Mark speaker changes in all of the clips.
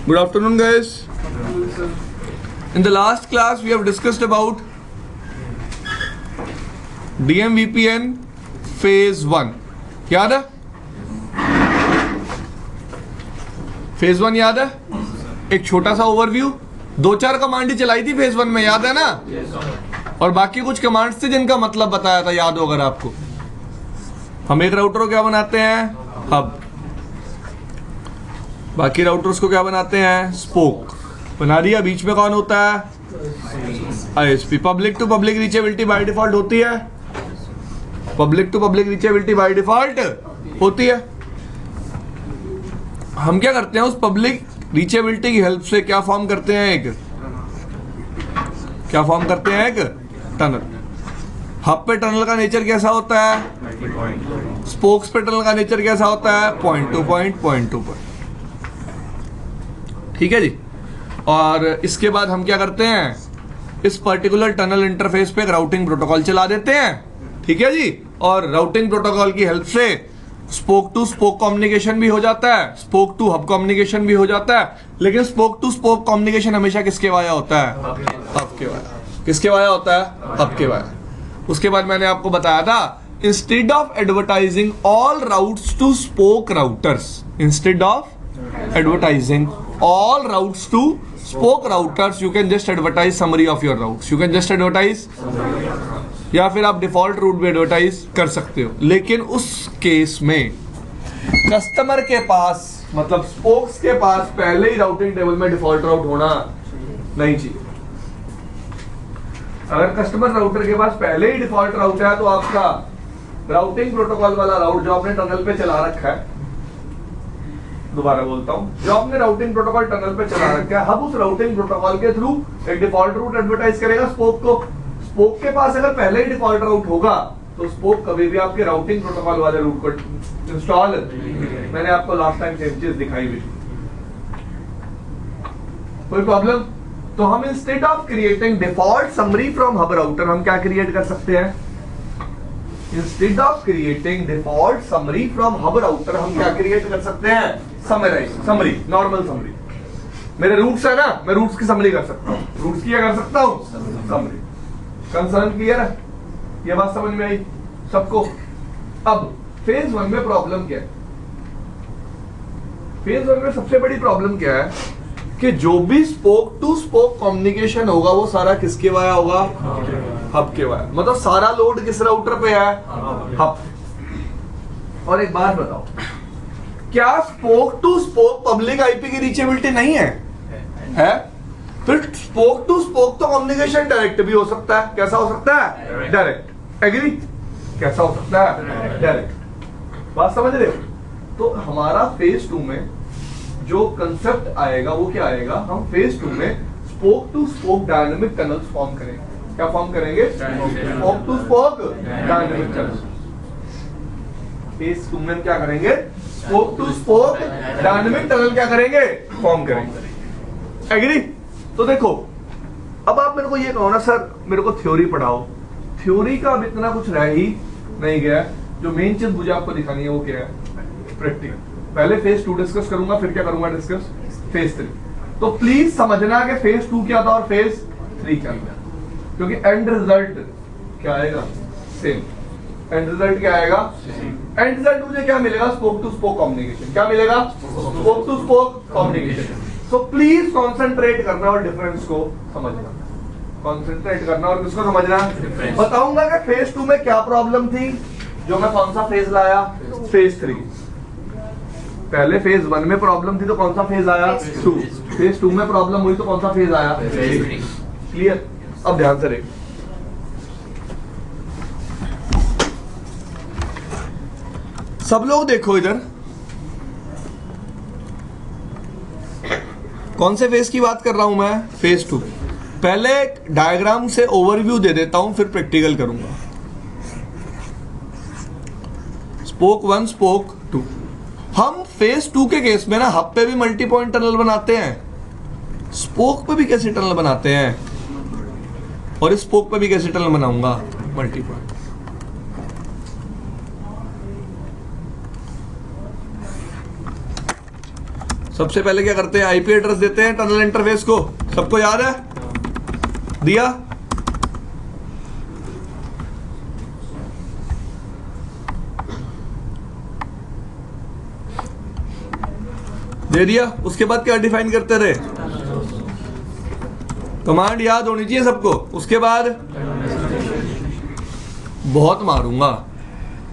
Speaker 1: Good afternoon, guys. In the last class, we have discussed about DMVPN phase 1. याद है? phase 1 याद है? एक छोटा सा ओवरव्यू, 2-4 कमांड ही चलाई थी phase 1 में, याद है ना? और बाकी कुछ कमांड्स थे जिनका मतलब बताया था, याद हो अगर आपको। हम एक राउटर को क्या बनाते हैं? हब। बाकी राउटर्स को क्या बनाते हैं? स्पोक। बना दिया। बीच में कौन होता है? ISP. Public to public reachability by default होती है। Public to public reachability by default होती है। हम क्या करते हैं? उस पब्लिक रीचेबिलिटी की हेल्प से क्या फॉर्म करते हैं? एक टनल। हब पे टनल का नेचर कैसा होता है? स्पोक्स पे टनल का नेचर कैसा होता है? Point two point. ठीक है जी। और इसके बाद हम क्या करते हैं? इस पर्टिकुलर टनल इंटरफेस पे एक राउटिंग प्रोटोकॉल चला देते हैं। ठीक है जी। और राउटिंग प्रोटोकॉल की हेल्प से स्पोक टू स्पोक कम्युनिकेशन भी हो जाता है, स्पोक टू हब कम्युनिकेशन भी हो जाता है। लेकिन स्पोक टू स्पोक कम्युनिकेशन हमेशा किसके वाया होता है? हब के वाया। किसके वाया होता है? हब के वाया। उसके बाद मैंने आपको बताया था, instead of advertising all routes to spoke routers, instead of advertising all routes to spoke routers, you can just advertise summary of your routes. You can just advertise, या फिर आप डिफॉल्ट रूट भी एडवर्टाइज कर सकते हो। लेकिन उस case में कस्टमर के पास, मतलब स्पोक्स के पास पहले ही राउटिंग टेबल में डिफॉल्ट राउट होना नहीं चाहिए। अगर कस्टमर राउटर के पास पहले ही डिफॉल्ट राउट है तो आपका राउटिंग प्रोटोकॉल वाला राउट जो आपने टनल पे चला रखा है, दोबारा बोलता हूं, जो आपने राउटिंग प्रोटोकॉल टनल पे चला रखा है, हम उस राउटिंग प्रोटोकॉल के थ्रू एक डिफॉल्ट रूट एडवर्टाइज करेगा स्पोक को। स्पोक के पास अगर पहले ही डिफॉल्ट राउट होगा तो स्पोक कभी भी आपके राउटिंग प्रोटोकॉल वाले रूट को इंस्टॉल, मैंने आपको लास्ट टाइम सेम चीज दिखाई भी। कोई प्रॉब्लम? तो हम instead of creating default summary from hub router, हम क्या क्रिएट कर सकते हैं? Instead of creating default summary from hub router, हम क्या क्रिएट कर सकते हैं? Summary, normal summary. मेरे रूट्स है ना, मैं रूट्स की समरी कर सकता हूँ। रूट्स की क्या कर सकता हूँ? समरी। कंसर्न क्लियर है? ये बात समझ में आई सबको? अब फेज 1 में प्रॉब्लम क्या है? फेज 1 में सबसे बड़ी प्रॉब्लम क्या है कि जो भी स्पोक टू स्पोक कम्युनिकेशन होगा वो सारा किसके वाया होगा? हब के वाया। मतलब सारा लोड किस राउटर पे है? हब। और एक बात बताओ, क्या spoke to spoke public IP की रीचेबिलिटी नहीं है? है? फिर स्पोक टू स्पोक तो कम्युनिकेशन डायरेक्ट भी हो सकता है। कैसा हो सकता है? डायरेक्ट। एग्री? कैसा हो सकता है? डायरेक्ट। बात समझ रहे हो? तो हमारा फेज 2 में जो कंसेप्ट आएगा वो क्या आएगा? हम फेज 2 में spoke to spoke dynamic tunnels form करेंगे। क्या फॉर्म करेंगे? Spoke to spoke dynamic tunnels. Phase 2 में क्या करेंगे? Spoke to spoke dynamic tunnel क्या करेंगे? फॉर्म करेंगे। एग्री? तो देखो, अब आप मेरे को ये कहो ना, सर मेरे को थ्योरी पढ़ाओ। थ्योरी का अब इतना कुछ रह ही नहीं गया। जो मेन चीज मुझे आपको दिखानी है वो क्या है? प्रैक्टिकल। पहले फेज 2 डिस्कस करूंगा, फिर क्या करूंगा डिस्कस? फेज 3। तो प्लीज समझना कि फेज 2 क्या था और फेज 3 क्या था, क्योंकि एंड रिजल्ट क्या आएगा? सेम। एंड रिजल्ट क्या आएगा? एंड रिजल्ट मुझे क्या मिलेगा? Spoke to spoke communication. क्या मिलेगा? Spoke to spoke communication. So please concentrate करना और डिफरेंस को समझना। कॉन्सेंट्रेट करना और किसको समझना? बताऊंगा कि फेज 2 में क्या प्रॉब्लम थी, जो मैं कौन सा फेज लाया? फेज 3। पहले फेज 1 में प्रॉब्लम थी तो कौन सा फेज आया? 2। फेज 2 में प्रॉब्लम हुई तो कौन सा फेज आया? 3। क्लियर? अब ध्यान से देखो, सब लोग देखो इधर, कौन से फेज की बात कर रहा हूं मैं? फेज 2। पहले डायग्राम से ओवरव्यू दे देता हूं, फिर प्रैक्टिकल करूंगा। Spoke 1, spoke 2। हम फेज 2 के केस में ना हब पे भी मल्टी पॉइंट टनल बनाते हैं, स्पोक पे भी कैसे टनल बनाते हैं, और इस स्पोक पे भी कैसे टनल बनाऊंगा? Multi point. सबसे पहले क्या करते हैं, आईपी एड्रेस देते हैं टनल इंटरफेस को, सबको याद है, दिया। दे दिया। उसके बाद क्या डिफाइन करते रहे, कमांड याद होनी चाहिए सबको। उसके बाद बहुत मारूंगा,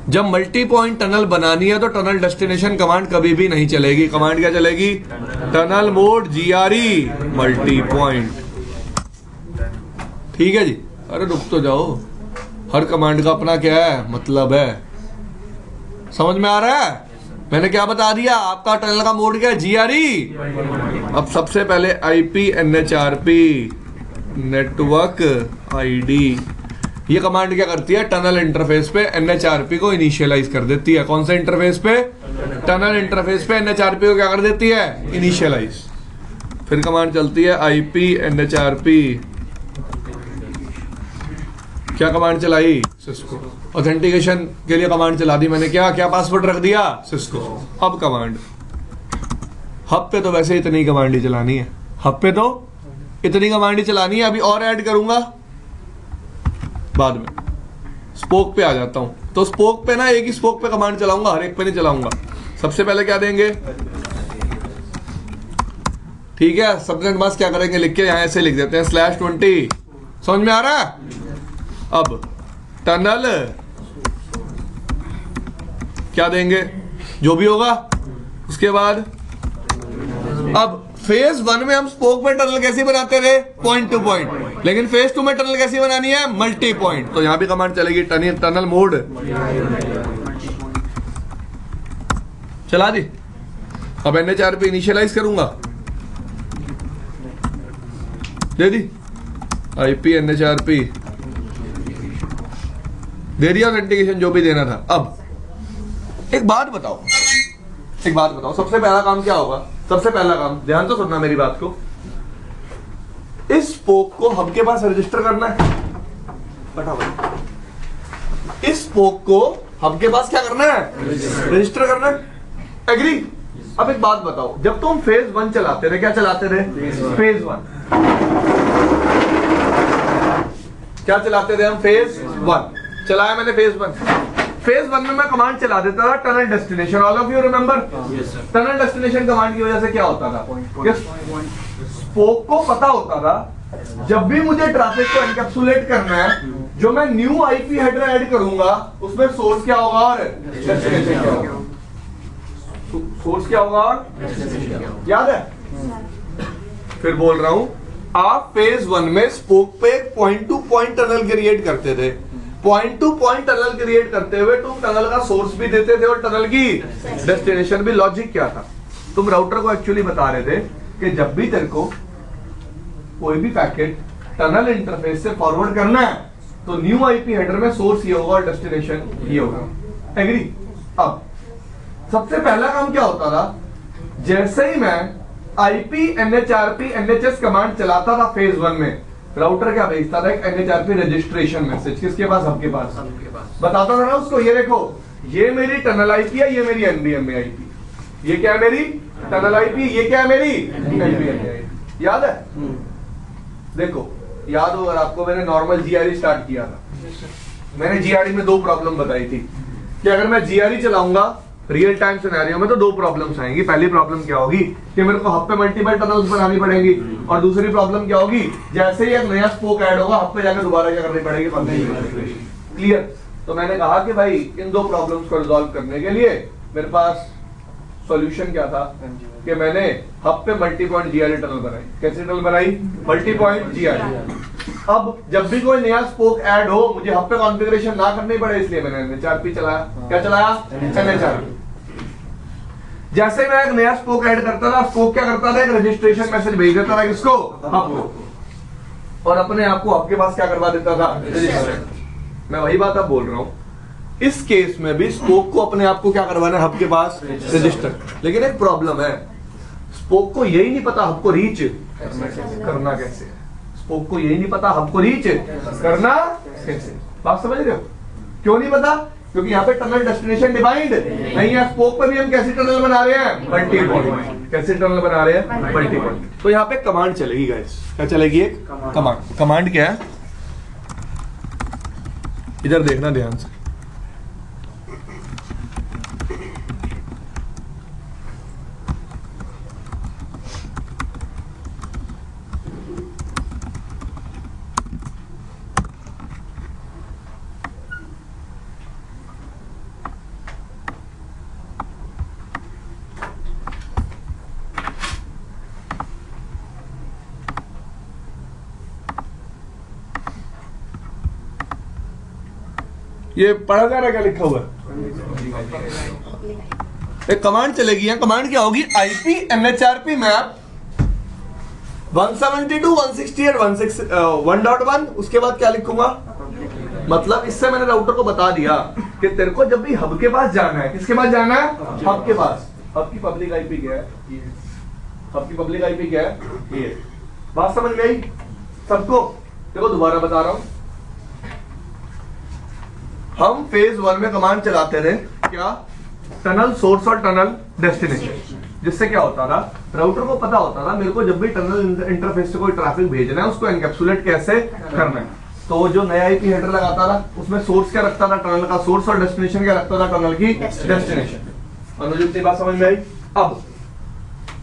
Speaker 1: जब मल्टी पॉइंट टनल बनानी है तो टनल डेस्टिनेशन कमांड कभी भी नहीं चलेगी। कमांड क्या चलेगी, tunnel mode GRE multi point. ठीक है जी। अरे रुक तो जाओ, हर कमांड का अपना क्या है मतलब है, समझ में आ रहा है। मैंने क्या बता दिया, आपका टनल का मोड क्या है, जीआरई। अब सबसे पहले आईपी एनएचआरपी नेटवर्क आईडी, ये कमांड क्या करती है, टनल इंटरफेस पे एनएचआरपी को इनिशियलाइज कर देती है। कौन से इंटरफेस पे, टनल इंटरफेस पे एनएचआरपी को क्या कर देती है, इनिशियलाइज। फिर कमांड चलती है आईपी एनएचआरपी, क्या कमांड चलाई, सिस्को। ऑथेंटिकेशन के लिए कमांड चला दी मैंने, क्या क्या पासवर्ड रख दिया, सिस्को। अब कमांड हब पे तो वैसे इतनी कमांड ही चलानी है, हब पे तो इतनी कमांड ही चलानी है। अभी और ऐड करूंगा बाद में। स्पोक पे आ जाता हूं, तो स्पोक पे ना एक ही स्पोक पे कमांड चलाऊंगा, हर एक पे नहीं चलाऊंगा। सबसे पहले क्या देंगे, ठीक है, सबनेट मास्क क्या करेंगे, लिख के यहां ऐसे लिख देते हैं /20। समझ में आ रहा है। अब टनल क्या देंगे, जो भी होगा। उसके बाद अब फेज 1 में हम स्पोक में टनल कैसे बनाते थे, पॉइंट टू पॉइंट, लेकिन फेज 2 में टनल कैसी बनानी है, मल्टी पॉइंट। तो यहां भी कमांड चलेगी टनल मोड चला दी। अब एनएचआरपी इनिशियलाइज करूंगा, दे दी आईपी एनएचआरपी, दे दिया ऑथेंटिकेशन जो भी देना था। अब एक बात बताओ, सबसे पहला काम क्या होगा, सबसे पहला काम, ध्यान तो सुनना मेरी बात को, इस स्पोक को हब के पास रजिस्टर करना है। इस स्पोक को हब के पास क्या करना है, रजिस्टर करना है। एग्री। अब एक बात बताओ, जब तुम फेज 1 चलाते थे, क्या चलाते थे, फेज 1 क्या चलाते थे हम, फेज 1 चलाया मैंने। फेज 1 में मैं कमांड चला देता था tunnel destination. All of you remember, tunnel destination command की वजह से क्या होता था, स्पोक को पता होता था जब भी मुझे ट्रैफिक को एनकैप्सुलेट करना है, जो मैं न्यू आईपी हेडर ऐड करूंगा उसमें सोर्स क्या होगा और डेस्टिनेशन क्या होगा, सोर्स क्या होगा और याद है। फिर बोल रहा हूं, आप फेज 1 में स्पोक पे point two point tunnel create करते थे। Point two point tunnel create करते हुए तुम टनल का सोर्स भी देते थे और टनल की डेस्टिनेशन भी। लॉजिक क्या था, तुम राउटर को एक्चुअली बता रहे थे कि जब भी तेरे को कोई भी पैकेट टनल इंटरफेस से फॉरवर्ड करना है तो न्यू आईपी हेडर में सोर्स ये होगा और डेस्टिनेशन ये होगा। एग्री। अब सबसे पहला काम क्या होता था, जैसे ही मैं आईपी एनएचआरपी एनएचएस कमांड चलाता था फेज 1 में, राउटर क्या भेजता था, एक एनएचआरपी रजिस्ट्रेशन मैसेज। किसके पास, सबके पास। बताता था ना उसको, ये देखो ये मेरी टनल आईपी है, ये मेरी एनबीएमए आईपी, ये क्या है मेरी टनल आईपी, ये क्या है मेरी एनबीएमए आईपी। याद है, देखो याद हो अगर आपको, मैंने नॉर्मल जीआरई स्टार्ट किया था। मैंने जीआरई में 2 प्रॉब्लम बताई थी कि अगर मैं जीआरई चलाऊंगा रियल टाइम सिनेरियो में तो 2 प्रॉब्लम्स आएंगी। पहली प्रॉब्लम क्या होगी कि मेरे को हब पे मल्टीपल टनल्स बनानी पड़ेगी, और दूसरी प्रॉब्लम क्या होगी, जैसे ही एक नया स्पोक ऐड होगा हब पे जाकर दोबारा क्या करनी पड़ेगी, क्लियर। तो मैंने कहा कि भाई इन 2 प्रॉब्लम्स को रिजॉल्व करने के लिए मेरे पास सॉल्यूशन क्या था कि मैंने हब पे मल्टी पॉइंट जीआरई टनल बनाई। कैसी टनल बनाई, मल्टी पॉइंट जीआरई। अब जब भी कोई नया स्पोक ऐड हो, मुझे हब पे कॉन्फ़िगरेशन ना करनी पड़े, इसलिए मैंने एनएचआरपी चलाया। क्या चलाया, एनएचआरपी। जैसे मैं एक नया स्पोक ऐड करता था, स्पोक क्या करता था, एक रजिस्ट्रेशन मैसेज भेज देता था किसको, हब को, और अपने आप को हब के पास क्या करवा देता था, रजिस्टर। मैं वही बात अब बोल रहा हूं, इस केस में भी स्पोक को अपने आप को क्या करवाना है, हब के पास रजिस्टर। लेकिन एक प्रॉब्लम है, स्पोक को यही नहीं पता हब को रीच करना कैसे है। स्पोक को यही नहीं पता हब को रीच करना कैसे। बात समझ रहे हो, क्यों नहीं पता, क्योंकि यहाँ पे टनल डेस्टिनेशन डिफाइंड नहीं है। स्पोक पे भी हम कैसी टनल बना रहे हैं, मल्टी पॉइंट। कैसी टनल बना रहे हैं, मल्टी पॉइंट। तो यहाँ पे कमांड चलेगी गाइस, क्या चलेगी, एक कमांड। कमांड क्या है, इधर देखना ध्यान से। ये पढ़ा जा रहा है क्या लिखा हुआ है? एक कमांड चलेगी। यहाँ कमांड क्या होगी, आईपी एनएचआरपी मैप 172.168.1.1। उसके बाद क्या लिखूंगा, मतलब इससे मैंने राउटर को बता दिया कि तेरे को जब भी हब के पास जाना है, किसके पास जाना है, हब के पास। हब की पब्लिक आईपी क्या है, हब की पब्लिक आईपी क्या है, ये। बात समझ में आई सबको? देखो दोबारा बता रहा हूं, हम फेज 1 में कमांड चलाते थे क्या, टनल सोर्स और टनल डेस्टिनेशन। जिससे क्या होता था, राउटर को पता होता था मेरे को जब भी टनल इंटरफेस से कोई ट्रैफिक भेजना है उसको एनकैप्सुलेट कैसे करना है। तो जो नया आईपी हेडर लगाता था उसमें सोर्स क्या रखता था, टनल का सोर्स, और डेस्टिनेशन क्या रखता था, टनल की डेस्टिनेशन। अनुज इतनी बात समझ में आई? अब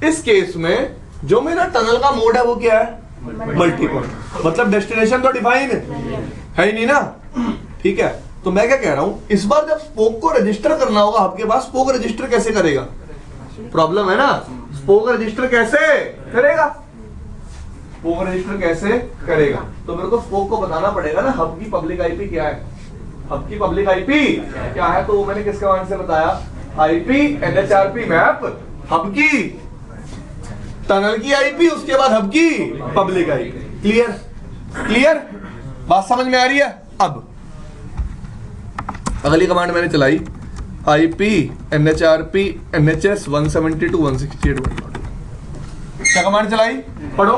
Speaker 1: इस केस में जो मेरा टनल का मोड है वो क्या है, मल्टी पॉइंट। मतलब डेस्टिनेशन तो डिफाइन है ही नहीं ना, ठीक है। तो मैं क्या कह रहा हूं, इस बार जब स्पोक को रजिस्टर करना होगा आपके पास, स्पोक रजिस्टर कैसे करेगा, प्रॉब्लम है ना। स्पोक रजिस्टर कैसे करेगा, स्पोक रजिस्टर कैसे करेगा, तो मेरे को स्पोक को बताना पड़ेगा ना हब की पब्लिक आईपी क्या है। हब की पब्लिक आईपी क्या है, तो वो मैंने किस कमांड से बताया, आईपी एनएचआरपी मैप हब की टनल की आईपी, उसके बाद हब की पब्लिक आईपी। क्लियर, क्लियर, बात समझ में आ रही है? अब अगली कमांड मैंने चलाई, आईपी एनएचआरपी एनएचएस 172.168. क्या कमांड चलाई, पढ़ो।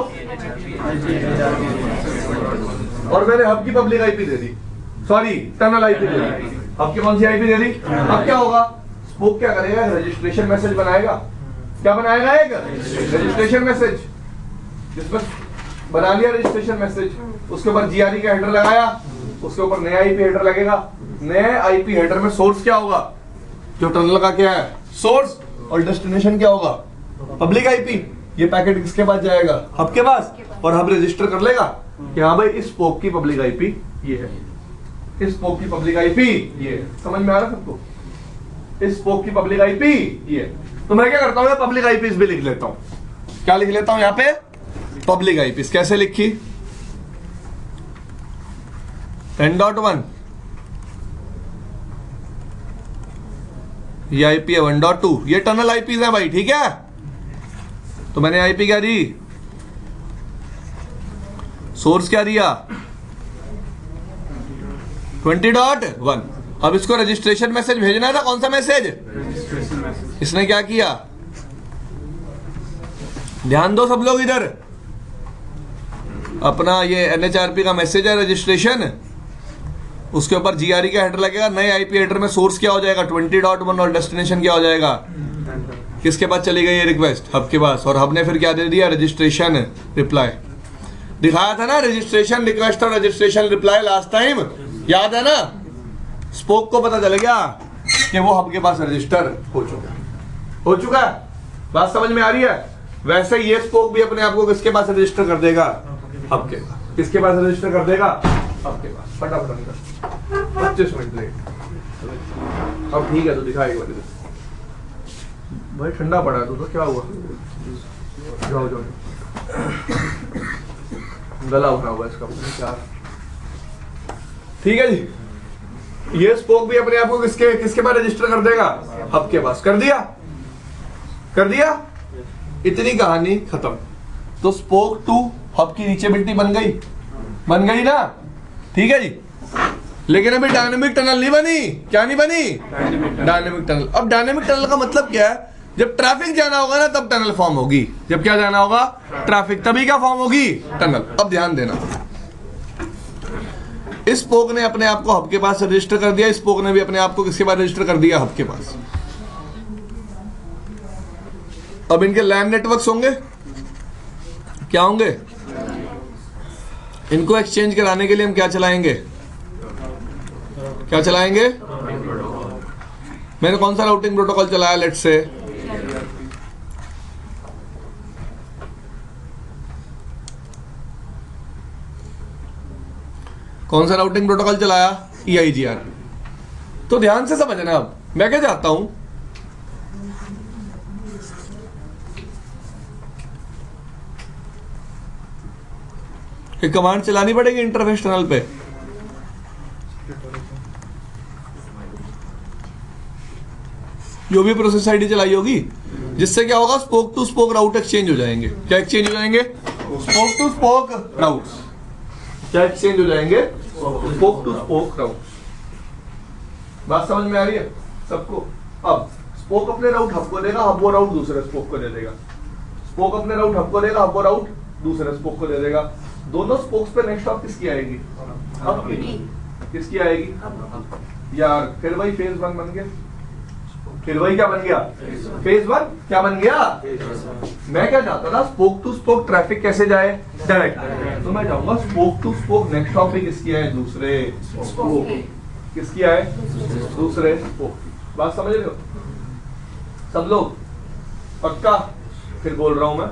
Speaker 1: और मैंने हब की पब्लिक आईपी दे दी, सॉरी टनल आईपी दे दी। हब की कौन सी आईपी दे दी? अब क्या होगा, स्पोक क्या करेगा, रजिस्ट्रेशन मैसेज बनाएगा। क्या बनाएगा, एक रजिस्ट्रेशन मैसेज, जिसमें बना लिया रजिस्ट्रेशन मैसेज, उसके ऊपर जीआरई का हेडर लगाया, उसके ऊपर नया आईपी हेडर लगेगा। नए आईपी हेडर में सोर्स क्या होगा, जो टनल का क्या है सोर्स, और डेस्टिनेशन क्या होगा, पब्लिक आईपी। ये पैकेट किसके पास जाएगा, हब के पास, और हब रजिस्टर कर लेगा कि हाँ भाई इस स्पोक की पब्लिक आईपी ये है, इस स्पोक की पब्लिक आईपी ये। समझ में आ रहा सबको, इस स्पोक की पब्लिक आईपी ये। तो मैं क्या करता हूँ, पब्लिक आईपीस भी लिख लेता हूँ। क्या लिख लेता हूँ यहाँ पे, पब्लिक आईपीस। कैसे लिखी, 10.1 ये आईपी है, 1.2 ये टनल आईपीज है भाई, ठीक है। तो मैंने आईपी क्या दी, सोर्स क्या दिया, 20.1। अब इसको रजिस्ट्रेशन मैसेज भेजना था, कौन सा मैसेज, इसने क्या किया, ध्यान दो सब लोग इधर, अपना ये एनएचआरपी का मैसेज है रजिस्ट्रेशन, उसके ऊपर जीआरई का हेडर लगेगा। नए आईपी हेडर में सोर्स क्या हो जाएगा, 20.1, और डेस्टिनेशन क्या हो जाएगा, किसके पास चली गई ये रिक्वेस्ट, हब के पास। और हब ने फिर क्या दे दिया, रजिस्ट्रेशन रिप्लाई। दिखाया था ना रजिस्ट्रेशन रिक्वेस्ट और रजिस्ट्रेशन रिप्लाई लास्ट टाइम, याद है ना। स्पोक को पता चल गया कि वो हब के पास रजिस्टर हो चुका है। बात समझ में आ रही है? वैसे ये स्पोक भी अपने आप को किसके पास रजिस्टर कर देगा, हब के पास। किसके पास रजिस्टर कर देगा, हब के पास। फटाफट अंदर 25 मिनट लेट। अब ठीक है, तो दिखा एक बार भाई, ठंडा पड़ा है तो क्या हुआ, जाओ जाओ, गला भरा हुआ इसका क्या। ठीक है जी, ये स्पोक भी अपने आप को किसके पास रजिस्टर कर देगा, हब के पास। कर दिया, कर दिया, इतनी कहानी खत्म। तो स्पोक टू हब की रीचेबिलिटी बन गई ना, ठीक है जी। लेकिन अभी डायनेमिक टनल नहीं बनी। क्या नहीं बनी, डायनेमिक टनल। अब डायनेमिक टनल का मतलब क्या है, जब ट्रैफिक जाना होगा ना तब टनल फॉर्म होगी। जब क्या जाना होगा, ट्रैफिक, तभी क्या फॉर्म होगी, टनल। अब ध्यान देना, इस स्पोक ने अपने आप को हब के पास रजिस्टर कर दिया, इस स्पोक ने भी अपने आप को किसके पास रजिस्टर कर दिया, हब के पास। अब इनके लैन नेटवर्क्स होंगे, क्या होंगे? इनको एक्सचेंज कराने के लिए हम क्या चलाएंगे, क्या चलाएंगे? मैंने कौन सा राउटिंग प्रोटोकॉल चलाया? लेट्स से कौन सा राउटिंग प्रोटोकॉल चलाया? EIGR। तो ध्यान से समझना, अब मैं क्या चाहता हूं, कि कमांड चलानी पड़ेगी इंटरफेस टनल पे। जो भी प्रोसेस आईडी चलाई होगी, जिससे क्या होगा, spoke to spoke route exchange हो जाएंगे। क्या एक्सचेंज हो जाएंगे? Spoke to spoke routes. क्या एक्सचेंज हो जाएंगे? Spoke to spoke routes. बात समझ में आ रही है सबको? अब स्पोक अपने राउट हब को देगा, हब वो राउट दूसरे स्पोक को दे देगा। स्पोक अपने राउट हब को देगा, हब वो राउट दूसरे स्पोक को दे देगा। दोनों स्पोक्स पे नेक्स्ट हॉप किसकी आएगी? हब की। किसकी आएगी यार? फिर वही फेज 1 बन गया। फिर वही क्या बन गया? फेज 1 क्या बन गया? मैं क्या चाहता था, स्पोक टू स्पोक ट्रैफिक कैसे जाए? डायरेक्ट। तो मैं चाहूंगा spoke to spoke next hop पे किसकी आए? दूसरे स्पोक। किसकी आए? दूसरे स्पोक। बात समझ रहे हो सब लोग? पक्का? फिर बोल रहा हूं मैं,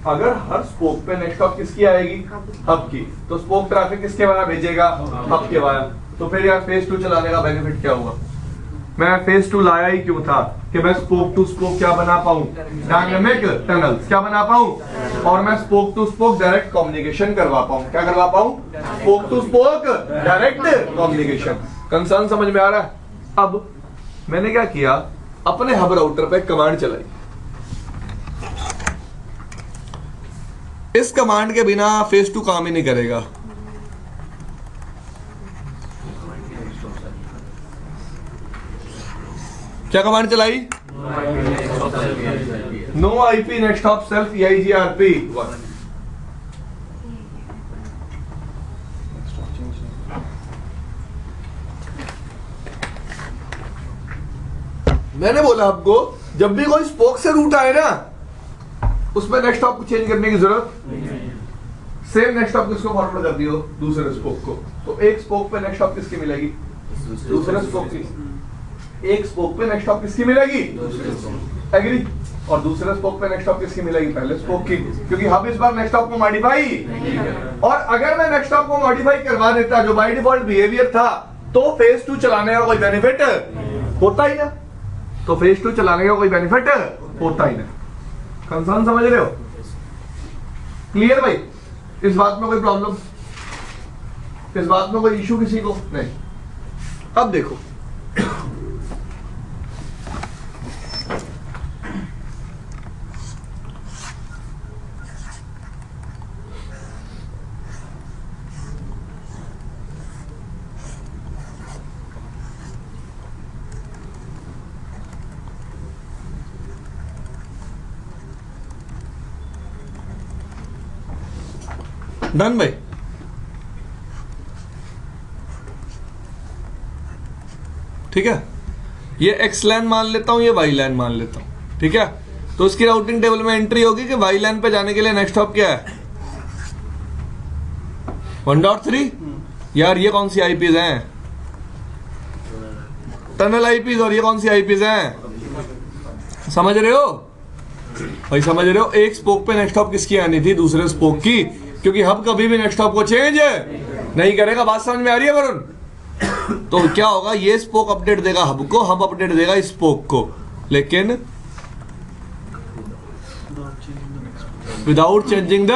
Speaker 1: अगर हर स्पोक पे नेक्स्ट हॉप किसकी आएगी? हब की। तो स्पोक ट्रैफिक किसके वाया भेजेगा? हब के वाया। तो फिर यार फेज 2 चलाने का बेनिफिट क्या हुआ? मैं फेज 2 लाया ही क्यों था? कि मैं स्पोक टू स्पोक क्या बना पाऊं? डायनेमिक टनल्स क्या बना पाऊं? और मैं spoke to spoke direct communication करवा पाऊं। क्या करवा पाऊं? Spoke to spoke direct communication. Concern समझ में आ रहा है? अब मैंने क्या किया, अपने हब राउटर पे कमांड चलाई। इस कमांड के बिना फेज 2 काम ही नहीं करेगा। क्या कमांड चलाई? No IP next hop self EIGRP 1। मैंने बोला आपको, जब भी कोई स्पोक से रूट आए ना, उसमें नेक्स्ट हॉप को चेंज करने की जरूरत सेम नेक्स्ट हॉप किसको फॉरवर्ड कर दियो? दूसरे स्पोक को। तो एक स्पोक पे नेक्स्ट हॉप किसकी मिलेगी? दूसरे स्पोक की। एक स्पोक पे नेक्स्ट हॉप किसकी मिलेगी? एग्री? और दूसरे स्पोक पे नेक्स्ट हॉप किसकी मिलेगी? पहले स्पोक की, क्योंकि हब इस बार नेक्स्ट हॉप को मॉडिफाई। और अगर मैं नेक्स्ट हॉप को मॉडिफाई करवा देता जो बाय डिफॉल्ट बिहेवियर था, तो फेज 2 चलाने का कोई बेनिफिट होता ही ना। तो फेज 2 चलाने का कोई बेनिफिट होता ही ना। कंसर्न समझ रहे हो? क्लियर भाई? इस बात में कोई प्रॉब्लम? इस बात में कोई इशू किसी को नहीं? अब देखो, डन भाई? ठीक है, ये एक्स लैन मान लेता हूं, ये वाई लैन मान लेता हूं। ठीक है, तो इसकी राउटिंग टेबल में एंट्री होगी कि वाई लैन पे जाने के लिए नेक्स्ट हॉप क्या है? 1.3। यार ये कौन सी आईपीज हैं? Tunnel IPs. और ये कौन सी आईपीज हैं? समझ रहे हो भाई? समझ रहे हो? एक स्पोक पे नेक्स्ट हॉप किसकी आनी थी? दूसरे स्पोक की, क्योंकि हब कभी भी नेक्स्ट हॉप को चेंज नहीं करेगा। बात समझ में आ रही है वरुण? तो क्या होगा, ये स्पोक अपडेट देगा हब को, हब अपडेट देगा स्पोक को, लेकिन विदाउट चेंजिंग द।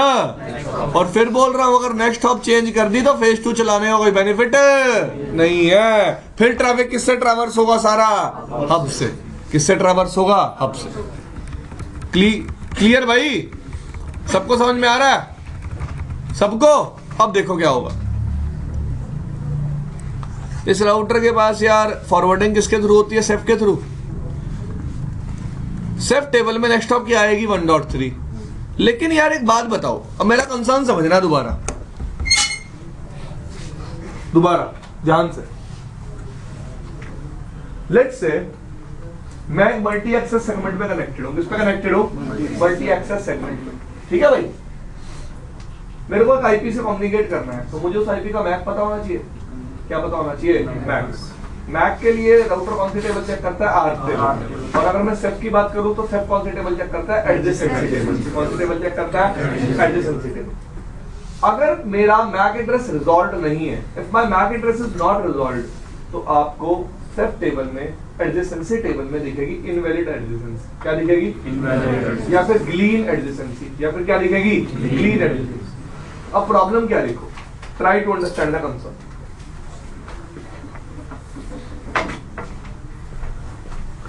Speaker 1: और फिर बोल रहा हूं, अगर नेक्स्ट हॉप चेंज कर दी तो फेज 2 चलाने का कोई बेनिफिट नहीं है। फिर ट्रैफिक किससे ट्रैवर्स होगा? सारा हब से। किससे ट्रैवर्स होगा? हब से। क्लियर भाई? सबको समझ में आ रहा है? सबको? अब देखो क्या होगा। इस राउटर के पास यार फॉरवर्डिंग किसके थ्रू होती है? सेफ के थ्रू। सेफ टेबल में नेक्स्ट हॉप क्या आएगी? 1.3। लेकिन यार एक बात बताओ, अब मेरा कंसर्न समझना दोबारा। दोबारा ध्यान से, लेट्स से मैं एक मल्टी एक्सेस सेगमेंट में कनेक्टेड हूं। किस पे कनेक्टेड हूं? मल्टी एक्सेस सेगमेंट में। ठीक है भाई, मेरे को एक आईपी से कम्युनिकेट करना है, तो मुझे उस आईपी का मैक पता होना चाहिए। क्या पता होना चाहिए? मैक। मैक के लिए राउटर कौन सी टेबल चेक करता है? Arc table. और अगर मैं सेफ की बात करूं तो सेफ कौन सी टेबल चेक करता है? Adjacency table. कौन सी टेबल चेक करता है? Adjacency table. अगर मेरा मैक एड्रेस रिजॉल्व नहीं है, if my MAC address is not resolve, तो आपको सेफ टेबल में, एडजेसेंसी टेबल में दिखेगी इनवैलिड एडजेसेंसी। क्या दिखेगी? इनवैलिड, या फिर ग्लीन एडजेसेंसी, या फिर क्या दिखेगी? ग्लीन एडजेसेंसी। अब प्रॉब्लम क्या देखो, try to understand the concept.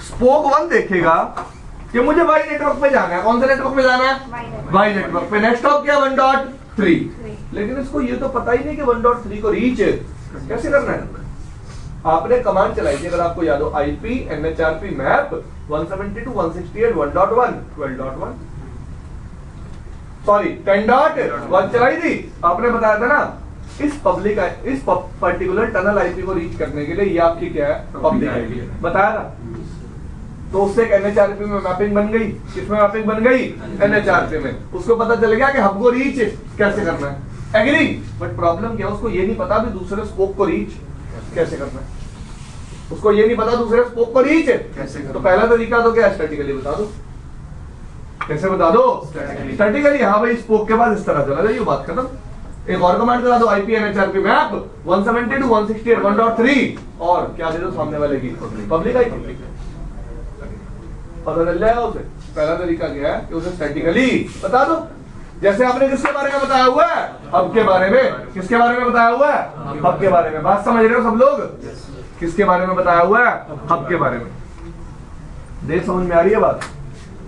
Speaker 1: Spoke 1 देखेगा कि मुझे वाई नेटवर्क पे जाना है। कौन से नेटवर्क पे जाना है? वाई नेटवर्क पे। नेक्स्ट स्टॉप क्या? 1.3। लेकिन इसको ये तो पता ही नहीं कि 1.3 को रीच कैसे करना है। आपने कमांड चलाई थी, अगर आपको याद हो, आईपी एनएचआरपी मैप 172.168.1.1 12.1 सॉरी 10.1 चलाई थी। आपने बताया था ना, इस पर्टिकुलर टनल आईपी को रीच करने के लिए ये आपकी क्या है? पब्लिक आईपी बताया था। तो उससे एक एनएचआरपी में मैपिंग बन गई। किसमें मैपिंग बन गई? एनएचआरपी में। उसको पता चल गया कि हब को रीच कैसे करना है। एग्री? बट प्रॉब्लम क्या है, उसको ये नहीं पता भी दूसरे स्पोक को रीच कैसे करना है। उसको ये नहीं पता दूसरे स्पोक को रीच कैसे करना। तो पहला तरीका तो क्या? स्टैटिकली बता दो। कैसे बता दो? स्टैटिकली। हाँ भाई, स्पोक के बाद इस तरह चला जाइए, बात खत्म। एक और कमांड करा दो, आईपी एनएचआरपी मैप 172.168.1.3 और क्या दे दो सामने वाले की? Public IP. पता चल जाएगा उसे। पहला तरीका क्या है कि उसे स्टैटिकली बता दो। जैसे आपने किसके बारे में बताया हुआ है? हब के बारे में। किसके बारे में बताया हुआ है? हब के बारे में। बात समझ रहे हो सब लोग? किसके बारे में बताया हुआ है? हब के बारे में। देख समझ में आ रही है बात?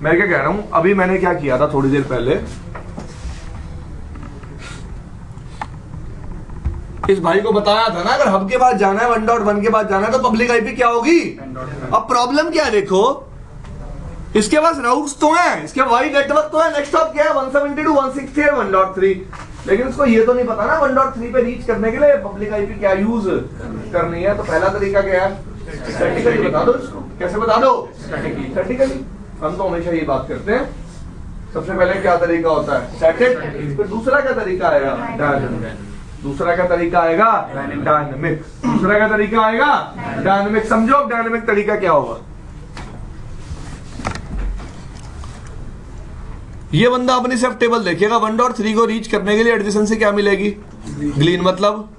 Speaker 1: मैं क्या कह रहा हूं, अभी मैंने क्या किया था थोड़ी देर पहले, इस भाई को बताया था ना, अगर हब के बाद जाना है, 1.1 के बाद जाना है, तो पब्लिक आईपी क्या होगी? अब प्रॉब्लम क्या है देखो, इसके पास राउट्स तो हैं, इसके वाई नेटवर्क तो है। नेक्स्ट स्टॉप क्या है? 172.168.1.3। लेकिन उसको ये तो नहीं पता ना 1.3 पे रीच करने के लिए पब्लिक आईपी क्या यूज करनी है। तो पहला तरीका क्या है? स्टैटिकली बता दो इसको। कैसे बता दो? स्टैटिकली। हम तो हमेशा ये बात करते हैं, सबसे पहले क्या तरीका होता है? स्टैटिक। फिर दूसरा क्या तरीका आएगा? डायनामिक। दूसरा क्या तरीका आएगा? डायनामिक। दूसरा क्या तरीका आएगा? डायनामिक। समझो डायनामिक तरीका क्या होगा। ये बंदा अपनी सेफ टेबल देखेगा, 1.3 को रीच करने के लिए एडजेसेंसी क्या मिलेगी? ग्लीन। मतलब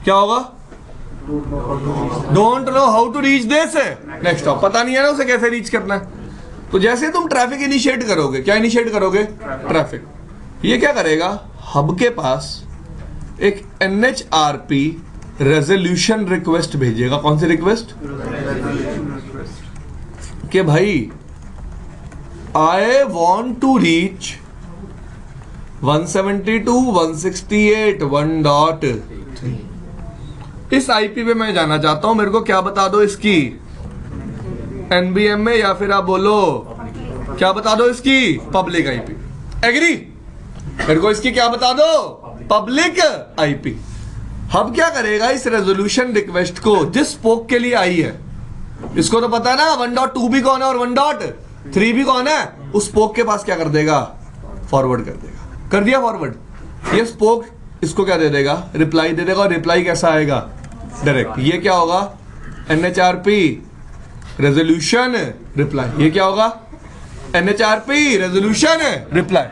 Speaker 1: क्या होगा? Don't know how to reach this. Next stop पता नहीं है ना उसे कैसे रीच करना है। तो जैसे तुम ट्रैफिक इनिशिएट करोगे, क्या इनिशिएट करोगे? ट्रैफिक। ये क्या करेगा? हब के पास एक एनएचआरपी रेजोल्यूशन रिक्वेस्ट भेजेगा। कौन सी रिक्वेस्ट? कि भाई आई वांट टू रीच 172.168.1.3 इस आईपी पे मैं जाना चाहता हूं, मेरे को क्या बता दो इसकी? एनबीएम में, या फिर आप बोलो क्या बता दो इसकी? Public IP. एग्री? मेरे को इसकी क्या बता दो? Public IP. हब क्या करेगा? इस रेजोल्यूशन रिक्वेस्ट को जिस स्पोक के लिए आई है, इसको तो पता है ना 1.2 भी कौन है और 1.3 भी कौन है, उस स्पोक के पास क्या कर देगा? फॉरवर्ड कर देगा। कर दिया फॉरवर्ड। ये स्पोक इसको क्या दे देगा? रिप्लाई दे देगा। और रिप्लाई कैसा आएगा? डायरेक्ट। ये क्या होगा? एनएचआरपी रेजोल्यूशन रिप्लाई। ये क्या होगा? एनएचआरपी रेजोल्यूशन रिप्लाई।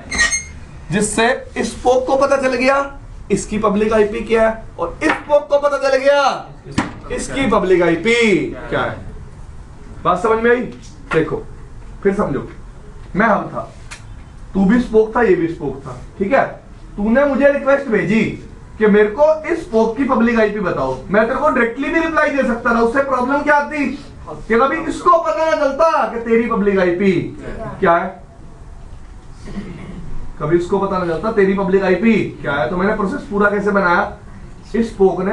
Speaker 1: जिससे इस स्पोक को पता चल गया इसकी पब्लिक आईपी क्या है, और इस स्पोक को पता चल गया इसकी पब्लिक आईपी क्या है। बात समझ में आई? देखो फिर समझो, मैं हब था, तू भी स्पोक था, ये भी स्पोक था, ठीक है। तूने मुझे रिक्वेस्ट भेजी कि मेरे को इस स्पोक की पब्लिक आईपी बताओ, मैं तेरे को डायरेक्टली भी रिप्लाई दे सकता था। उससे प्रॉब्लम क्या आती कि कभी इसको पता ना चलता कि तेरी पब्लिक आईपी क्या है, कभी इसको पता नहीं चलता तेरी पब्लिक आईपी क्या है। तो मैंने प्रोसेस पूरा कैसे बनाया? इस स्पोक ने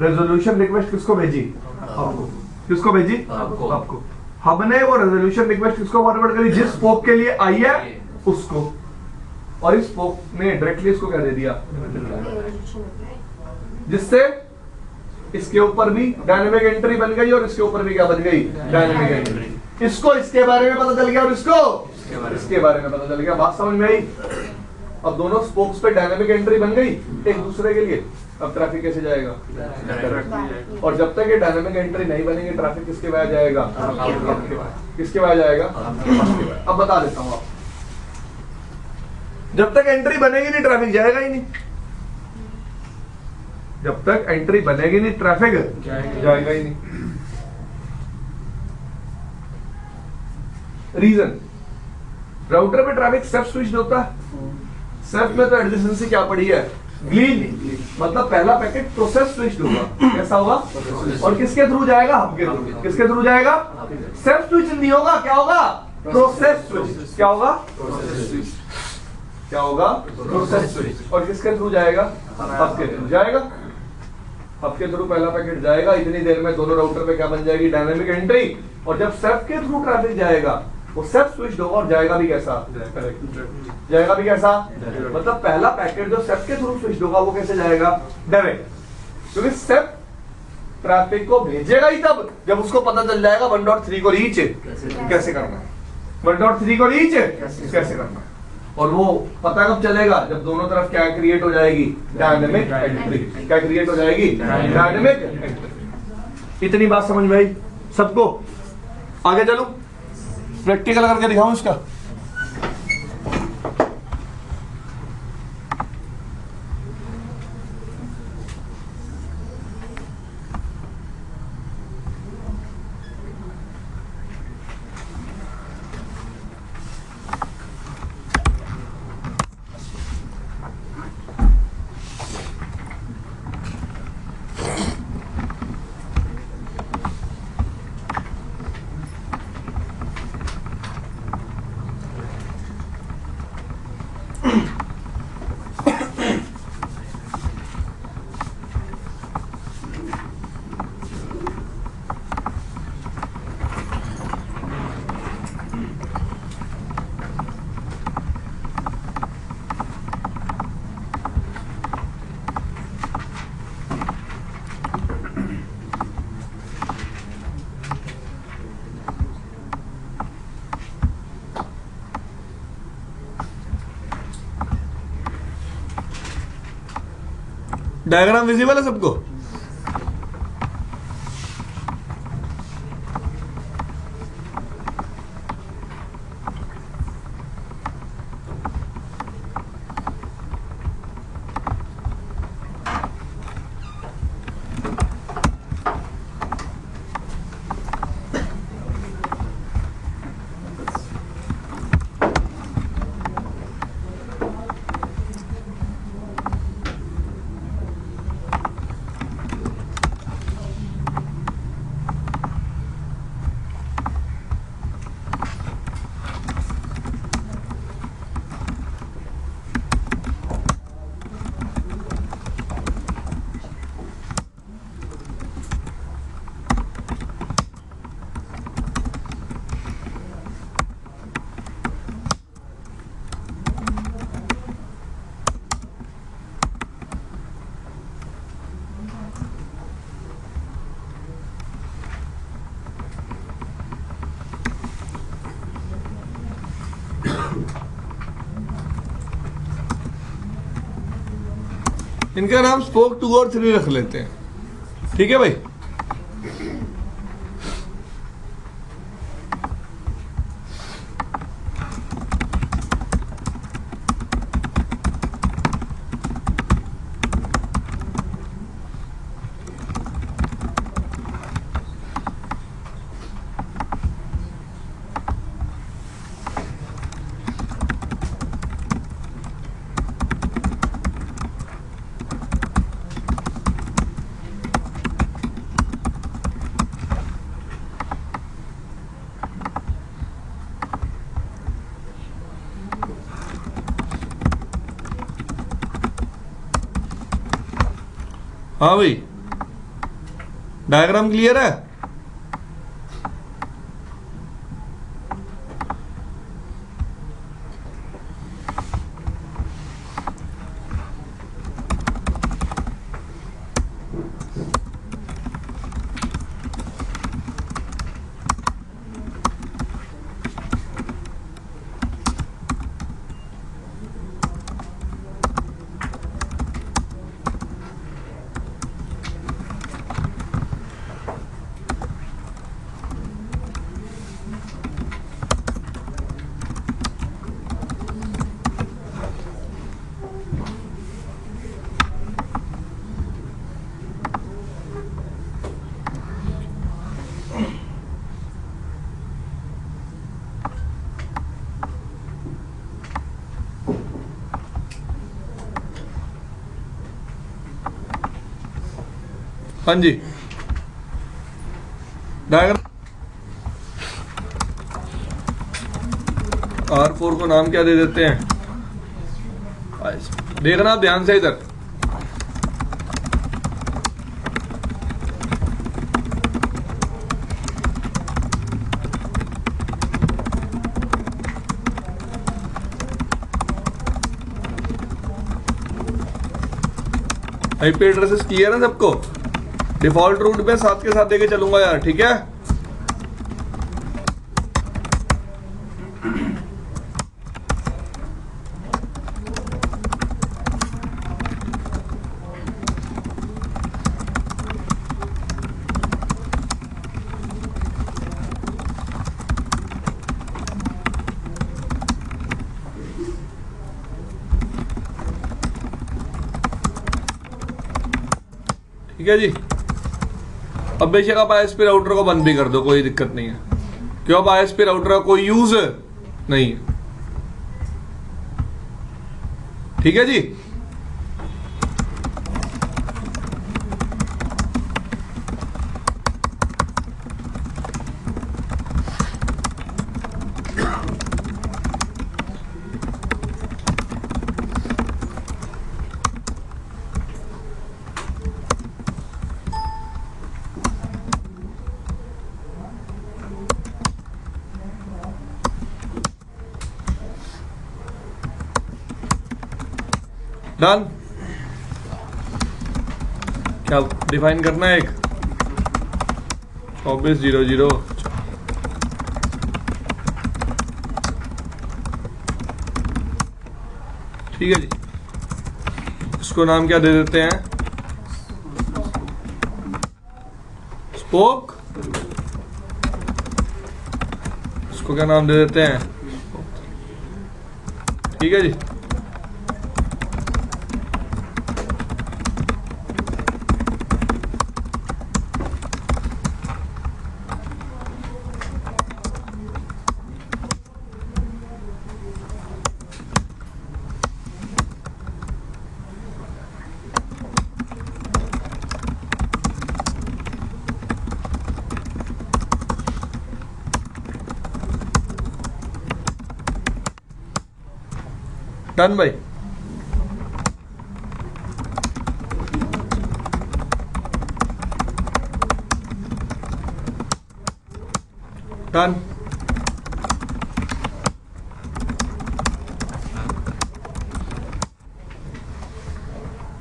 Speaker 1: रेजोल्यूशन रिक्वेस्ट किसको भेजी? आपको। किसको भेजी? आपको। हब ने वो रेजोल्यूशन रिक्वेस्ट किसको फॉरवर्ड करी? जिस स्पोक के लिए आई है उसको, और इस स्पोक ने डायरेक्टली इसको क्या दे दिया? जिससे इसके ऊपर भी डायनेमिक एंट्री बन गई और इसके ऊपर भी क्या बन गई? Dynamic entry. इसको इसके बारे में पता चल गया और इसको इसके बारे में पता चल गया। बात समझ में आई? अब दोनों स्पोक्स पे डायनेमिक एंट्री बन गई एक दूसरे के लिए। अब ट्रैफिक कैसे जाएगा? और जब तक ये डायनेमिक एंट्री नहीं बनेगी ट्रैफिक किसके वहां जाएगा? किसके वहां जाएगा? अब बता देता हूं आप, जब तक एंट्री बनेगी नहीं ट्रैफिक जाएगा ही नहीं। जब तक एंट्री बनेगी नहीं ट्रैफिक जाएगा ही नहीं। रीजन, राउटर पे ट्रैफिक सेल्फ स्विच्ड होता है। सेल्फ में तो एडजेसेंसी क्या पड़ी है? ग्लीन, मतलब पहला पैकेट प्रोसेस स्विच्ड होगा। कैसा होगा? और किसके थ्रू जाएगा? हब के थ्रू। किसके थ्रू जाएगा? सेल्फ स्विच नहीं होगा, क्या होगा? Process switch. क्या होगा? क्या होगा? Process switch. और किसके थ्रू जाएगा? हब के थ्रू जाएगा। हब के थ्रू पहला पैकेट जाएगा, इतनी देर में दोनों राउटर पे क्या बन जाएगी? Dynamic entry. और जब सेल्फ के थ्रू ट्रैफिक जाएगा वो सेल्फ स्विच्ड होगा और जाएगा भी कैसा? जाएगा भी कैसा? मतलब पहला पैकेट जो सेल्फ के थ्रू स्विच्ड होगा वो कैसे जाएगा? डायरेक्ट। क्योंकि सेल्फ ट्रैफिक को भेजेगा ही तब जब उसको पता चल जाएगा 1.3 को रीच कैसे करना है। 1.3 को रीच कैसे करना है। और वो पता कब चलेगा? जब दोनों तरफ क्या क्रिएट हो जाएगी? Dynamic entry. क्या क्रिएट हो जाएगी? Dynamic entry. इतनी बात समझ में आई सबको? आगे चलूं, प्रैक्टिकल करके दिखाऊं इसका। डायग्राम विजिबल है सबको? इनका नाम स्पोक 2 और 3 रख लेते हैं। ठीक है भाई? हाँ भाई, डायग्राम क्लियर है? हाँ जी, डायग्राम R4 को नाम क्या दे देते हैं? देखना आप ध्यान से इधर। आईपी एड्रेसेस क्लियर है सबको? डिफॉल्ट रूट पे साथ के साथ देके चलूंगा यार, ठीक है? ठीक है जी। अब बेशक आप आईएसपी राउटर को बंद भी कर दो, कोई दिक्कत नहीं है, क्यों? अब आईएसपी राउटर का कोई यूज नहीं है। ठीक है जी। डन। क्या डिफाइन करना है? एक 2400। ठीक है जी। इसको नाम क्या दे देते हैं? स्पोक। इसको क्या नाम दे देते हैं? ठीक है जी। डन भाई। डन।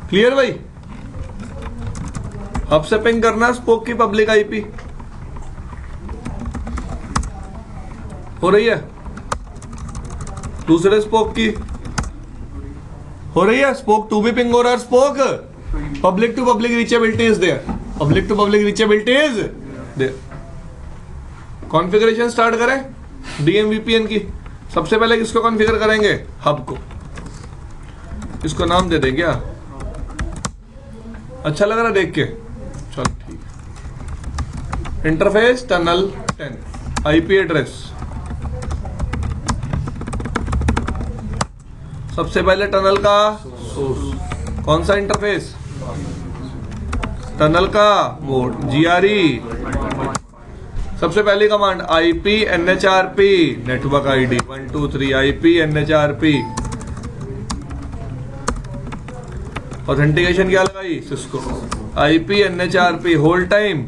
Speaker 1: क्लियर भाई? हब से पिंग करना स्पोक की पब्लिक आईपी हो रही है, दूसरे स्पोक की हो रही है, स्पोक 2 भी पिंग हो रहा है। Spoke public to public reachability is there, public to public reachability is there. Configuration start करें डीएमवीपीएन की। सबसे पहले किसको कॉन्फ़िगर करेंगे? हब को। इसको नाम दे दें क्या? अच्छा लग रहा देख के? चल ठीक। Interface tunnel 10, IP address. सबसे पहले टनल का सोर्स, कौन सा इंटरफेस? टनल का मोड जीआरई। सबसे पहली command IP NHRP, network ID 123 IP NHRP. Authentication क्या लगाई? Cisco. IP NHRP hold time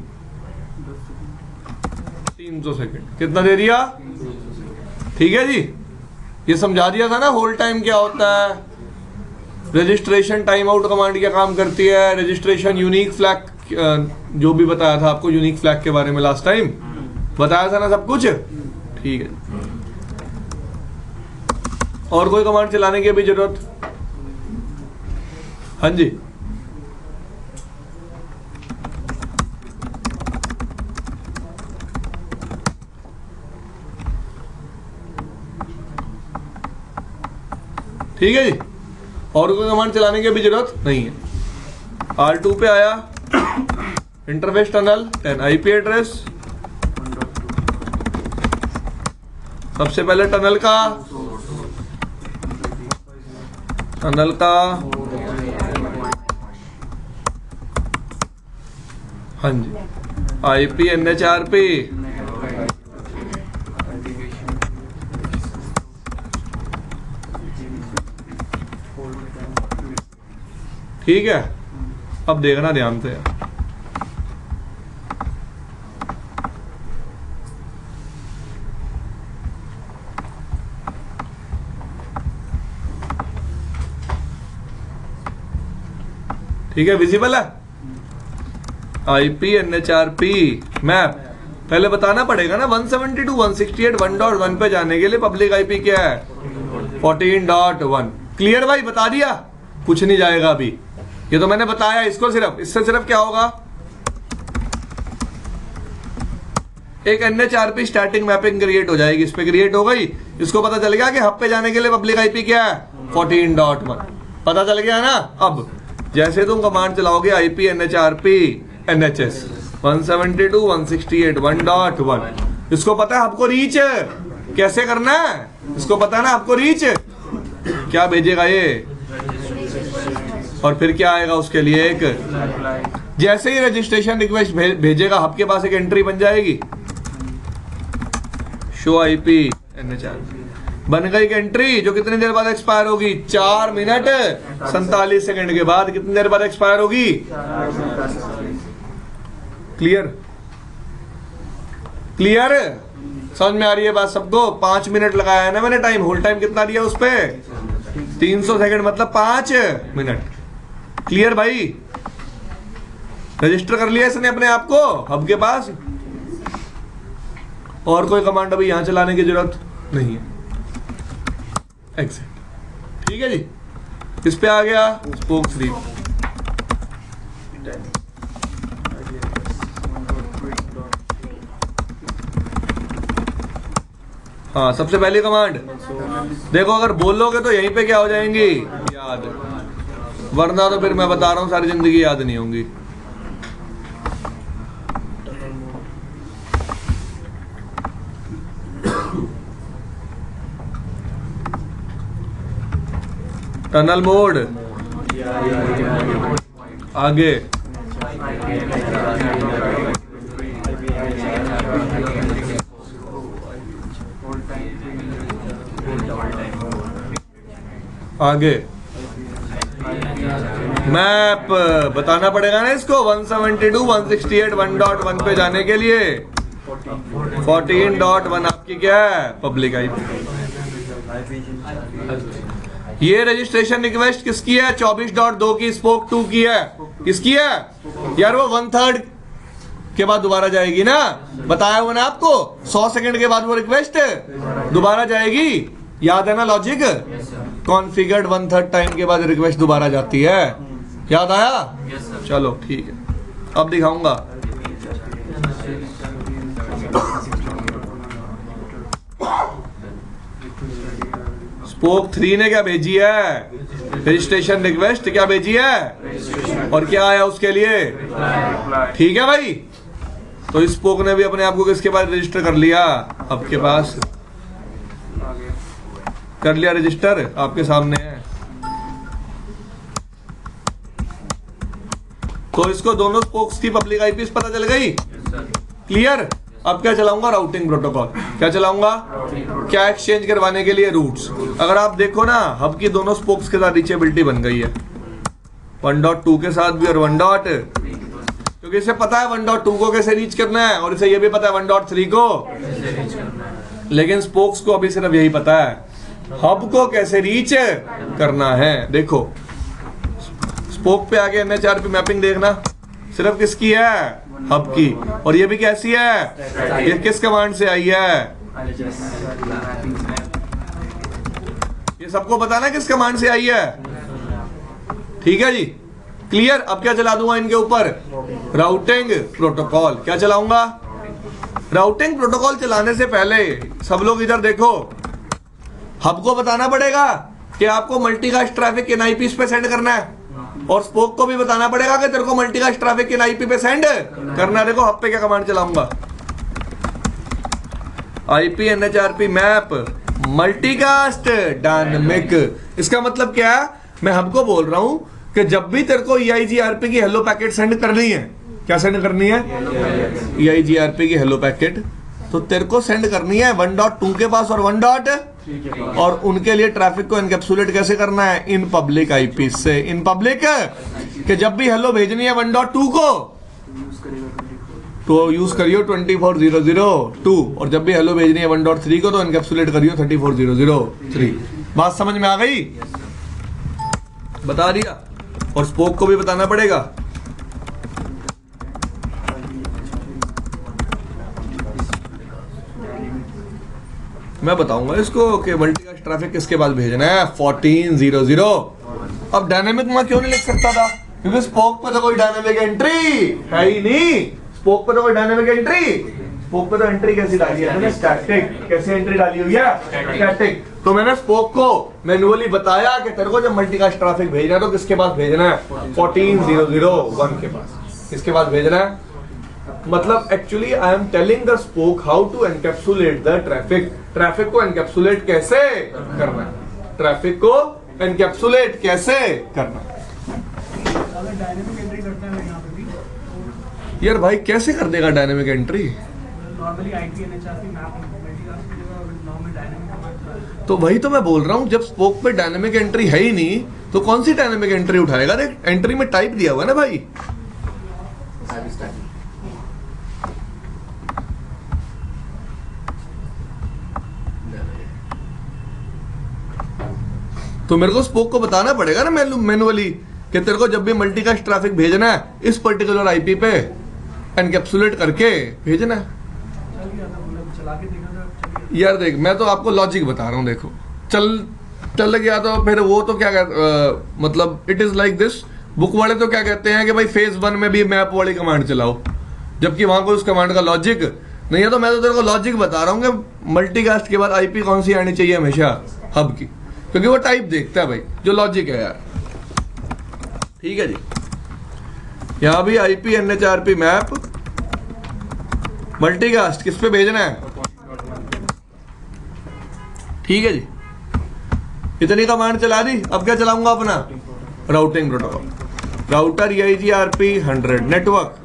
Speaker 1: 300 second. कितना दे दिया? ठीक है जी। ये समझा दिया था ना होल्ड टाइम क्या होता है। रजिस्ट्रेशन टाइम आउट कमांड क्या काम करती है। रजिस्ट्रेशन यूनिक फ्लैग, जो भी बताया था आपको यूनिक फ्लैग के बारे में लास्ट टाइम बताया था ना सब कुछ। ठीक है। और कोई कमांड चलाने की अभी जरूरत? हाँ जी। ठीक है जी। और कोई कमांड चलाने की अभी जरूरत नहीं है। R2 पे आया इंटरफेस टनल 10 आईपी एड्रेस। सबसे पहले टनल का हाँ जी, IP NHRP, ठीक है। अब देखना ध्यान से, ठीक है, विजिबल है। IP NHRP मैप पहले बताना पड़ेगा ना। 172 168 1.1 पे जाने के लिए पब्लिक IP क्या है? 14.1। क्लियर भाई, बता दिया, कुछ नहीं जाएगा अभी, ये तो मैंने बताया। इसको सिर्फ, इससे सिर्फ क्या होगा, एक NHRP स्टैटिक मैपिंग क्रिएट हो जाएगी, इस पे क्रिएट हो गई। इसको पता चल गया कि हब पे जाने के लिए पब्लिक IP क्या है? 14.1। पता चल गया ना। अब जैसे तुम कमांड चलाओगे IP NHRP NHS 172 168 1.1, इसको पता है आपको रीच कैसे करना है, इसको पता है ना आपको रीच क्या भेजेगा ये, और फिर क्या आएगा उसके लिए एक, जैसे ही रजिस्ट्रेशन रिक्वेस्ट भेजेगा हब के पास एक एंट्री बन जाएगी, शो IP NHRP बन गई एक एंट्री, जो कितनी देर बाद एक्सपायर होगी? 4 मिनट 47 सेकंड के बाद कितनी देर बाद एक्सपायर होगी? क्लियर, क्लियर, समझ में आ रही है बात सबको? 5 मिनट लगाया है ना मैंने टाइम, होल्ड टाइम कितना दिया उस पे? 300 सेकंड, मतलब 5 मिनट। क्लियर भाई, रजिस्टर कर लिया इसने अपने आप को हब के पास, और कोई कमांड अभी यहां चलाने की जरूरत नहीं है। एग्जैक्ट, ठीक है जी। इस पे आ गया स्पोक 3। हाँ, सबसे पहली कमांड देखो, अगर बोलोगे तो यहीं पे क्या हो जाएंगी? याद, वरना तो फिर मैं बता रहा हूं सारी जिंदगी याद नहीं होंगी। टनल मोड, आगे आगे मैप बताना पड़ेगा ना इसको। 172 168 1.1 पे जाने के लिए 14.1 आपकी क्या है? Public IP। ये रजिस्ट्रेशन रिक्वेस्ट किसकी है? 24.2 की, स्पोक 2 की है। किसकी है यार? वो 1/3 के बाद दोबारा जाएगी ना, बताया हुआ ना आपको। 100 सेकंड के बाद वो रिक्वेस्ट दोबारा जाएगी, याद है ना लॉजिक? कॉन्फ़िगर्ड 1/3 टाइम के बाद रिक्वेस्ट दोबारा जाती है, याद आया? चलो ठीक है, अब दिखाऊंगा। स्पोक 3 ने क्या भेजी है? रजिस्ट्रेशन रिक्वेस्ट क्या भेजी है, और क्या आया उसके लिए? ठीक है भाई, तो स्पोक ने भी अपने आप को किसके पास रजिस्टर कर लिया? आपके पास कर लिया रजिस्टर, आपके सामने है। तो इसको दोनों स्पोक्स की पब्लिक आईपीस पता चल गई। क्लियर। अब क्या चलाऊंगा? Routing protocol. क्या चलाऊंगा? क्या एक्सचेंज करवाने के लिए रूट्स। अगर आप देखो ना, हब की दोनों स्पोक्स के साथ रीचेबिलिटी बन गई है, 1.2 के साथ भी और 1. क्योंकि इसे पता है 1.2 को कैसे रीच करना है, और इसे ये भी पता है 1.3 को, लेकिन स्पोक्स को अभी सिर्फ यही पता है हब को कैसे रीच करना है। देखो स्पोक पे आगे NHRP मैपिंग देखना, सिर्फ किसकी है? हब की। और ये भी कैसी है? ये किस कमांड से आई है? ये सबको पता ना किस कमांड से आई है। ठीक है जी, क्लियर। अब क्या चला दूंगा इनके ऊपर? Routing protocol. क्या चलाऊंगा? राउटिंग प्रोटोकॉल चलाने से पहले सब लोग इधर देखो, हब को बताना पड़ेगा कि आपको मल्टीकास्ट ट्रैफिक किन आईपीस पे सेंड करना है, और स्पोक को भी बताना पड़ेगा कि तेरे को मल्टीकास्ट ट्रैफिक किन आईपी पे सेंड करना है। देखो हब पे क्या कमांड चलाऊंगा? IP NHRP map multicast dynamic. इसका मतलब क्या है? मैं हब को बोल रहा हूं कि जब भी तेरे को EIGRP की हेलो पैकेट सेंड करनी है, क्या सेंड करनी है? EIGRP की हेलो पैकेट। तो तेरे को सेंड करनी है 1.2 के पास और 1. और उनके लिए ट्रैफिक को एनकैप्सुलेट कैसे करना है? इन पब्लिक आईपी से। इन पब्लिक कि जब भी हेलो भेजनी है 1.2 को तो यूज करियो 24002 और जब भी हेलो भेजनी है 1.3 को तो एनकैप्सुलेट करियो 34003। बात समझ में आ गई? बता दिया। और स्पोक को भी बताना पड़ेगा। मैं बताऊंगा इसको कि मल्टीकास्ट ट्रैफिक किसके पास भेजना है? 1400। अब डायनेमिक में क्यों नहीं लिख सकता था? क्योंकि स्पोक पे तो कोई डायनेमिक एंट्री है ही नहीं। स्पोक पे तो कोई डायनेमिक एंट्री, स्पोक पे तो एंट्री कैसी डाली है मैंने? स्टैटिक। कैसे एंट्री डाली हुई है? स्टैटिक। तो मैंने स्पोक को मैन्युअली बताया कि तेरे को जब मल्टीकास्ट ट्रैफिक भेजना है तो किसके पास भेजना है? 14001 के पास। किसके पास भेजना है? मतलब actually I am telling the spoke how to encapsulate the traffic. Traffic को एनकैप्सुलेट कैसे करना है? ट्रैफिक को एनकैप्सुलेट कैसे करना है?
Speaker 2: अगर डायनेमिक एंट्री करते हैं यहाँ पे भी
Speaker 1: यार भाई कैसे कर देगा dynamic entry?
Speaker 2: Normally IP NHRP map multicast की जगह नॉर्मल डायनेमिक कमांड।
Speaker 1: तो वही तो मैं बोल रहा हूँ, जब स्पोक पे डायनेमिक एंट्री है ही नहीं तो कौन सी डायनेमिक एंट्री उठाएगा? देख एंट्री में टाइप दिया हुआ है ना भाई। तो मेरे को स्पोक को बताना पड़ेगा ना मैन्युअली कि तेरे को जब भी मल्टीकास्ट ट्रैफिक भेजना है इस पर्टिकुलर आईपी पे एनकैप्सुलेट करके भेजना है।
Speaker 2: चला के देखा था।
Speaker 1: यार देख मैं तो आपको लॉजिक बता रहा हूँ। देखो चल गया तो फिर वो तो क्या मतलब it is like this. Book वाले तो क्या कहते हैं कि भाई फेज 1 में भी मैप वाली कमांड चलाओ, जबकि वहां को उस कमांड का लॉजिक नहीं है। तो मैं तो तेरे को लॉजिक बता रहा हूँ कि मल्टीकास्ट के बाद आईपी कौन सी आनी चाहिए हमेशा? हब की, क्योंकि वो टाइप देखता है भाई, जो लॉजिक है यार। ठीक है जी। यहां भी आईपी एनएचआरपी मैप मल्टीकास्ट किस पे भेजना है? ठीक है जी। इतनी कमांड चला दी। अब क्या चलाऊंगा? अपना routing protocol. Router EIGRP 100 network.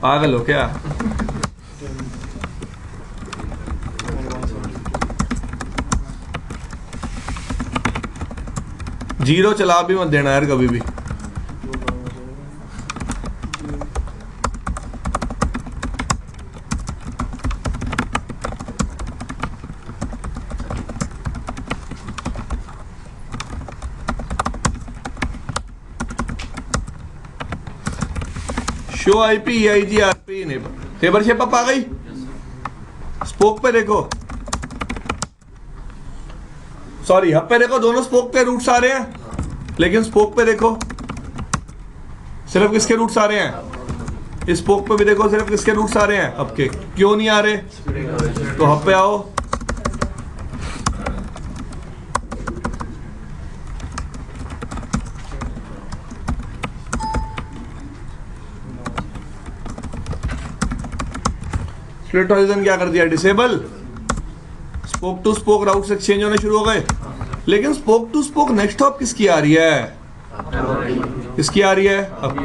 Speaker 1: पागल हो क्या? जीरो चला भी मत देना यार कभी भी। Show IP EIGRP neighbourship up आ गई। स्पोक पे देखो, सॉरी हब पे देखो, दोनों स्पोक पे रूट्स आ रहे हैं। लेकिन स्पोक पे देखो सिर्फ किसके रूट्स आ रहे हैं? इस स्पोक पे भी देखो सिर्फ किसके रूट्स आ रहे हैं? हब के। क्यों नहीं आ रहे? तो हब पे आओ। स्प्लिट हॉरिजॉन क्या कर दिया? Disable. Spoke to spoke routes exchange होने शुरू हो गए। लेकिन spoke to spoke next hop किसकी आ रही है? किसकी आ रही है? अब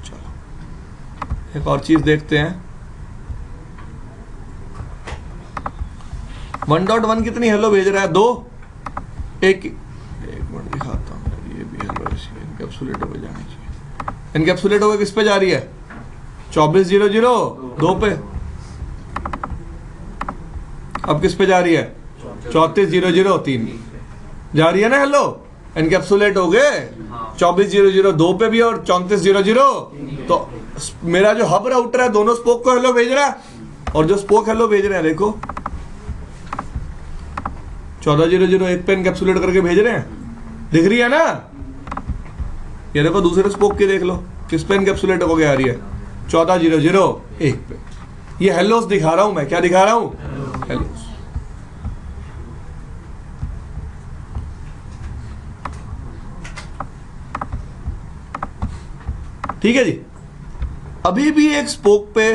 Speaker 1: चलो एक और चीज देखते हैं। 1.1 कितनी हेलो भेज रहा है? 2। एक मिनट दिखाता हूँ। ये भी हेलो एनकैप्सुलेट हो जानी चाहिए। एनकैप्सुलेट होकर किस पे जा रही है? 2400 पे। अब किस पे जा रही है? 34003 जा रही है ना हेलो। एनकैप्सुलेट हो गए 24002 पे भी और 3400। तो मेरा जो हब राउटर है दोनों स्पोक को हेलो भेज रहा है, और जो स्पोक हेलो भेज रहे हैं देखो 14001 पे एनकैप्सुलेट करके भेज रहे हैं। दिख रही है ना? ये देखो दूसरे स्पोक की देख लो किस पे एनकैप्सुलेट होके आ रही है? 14001 पे। ये हेलोस दिखा रहा हूं मैं। क्या दिखा रहा हूं? हेलोस। ठीक है जी। अभी भी एक स्पोक पे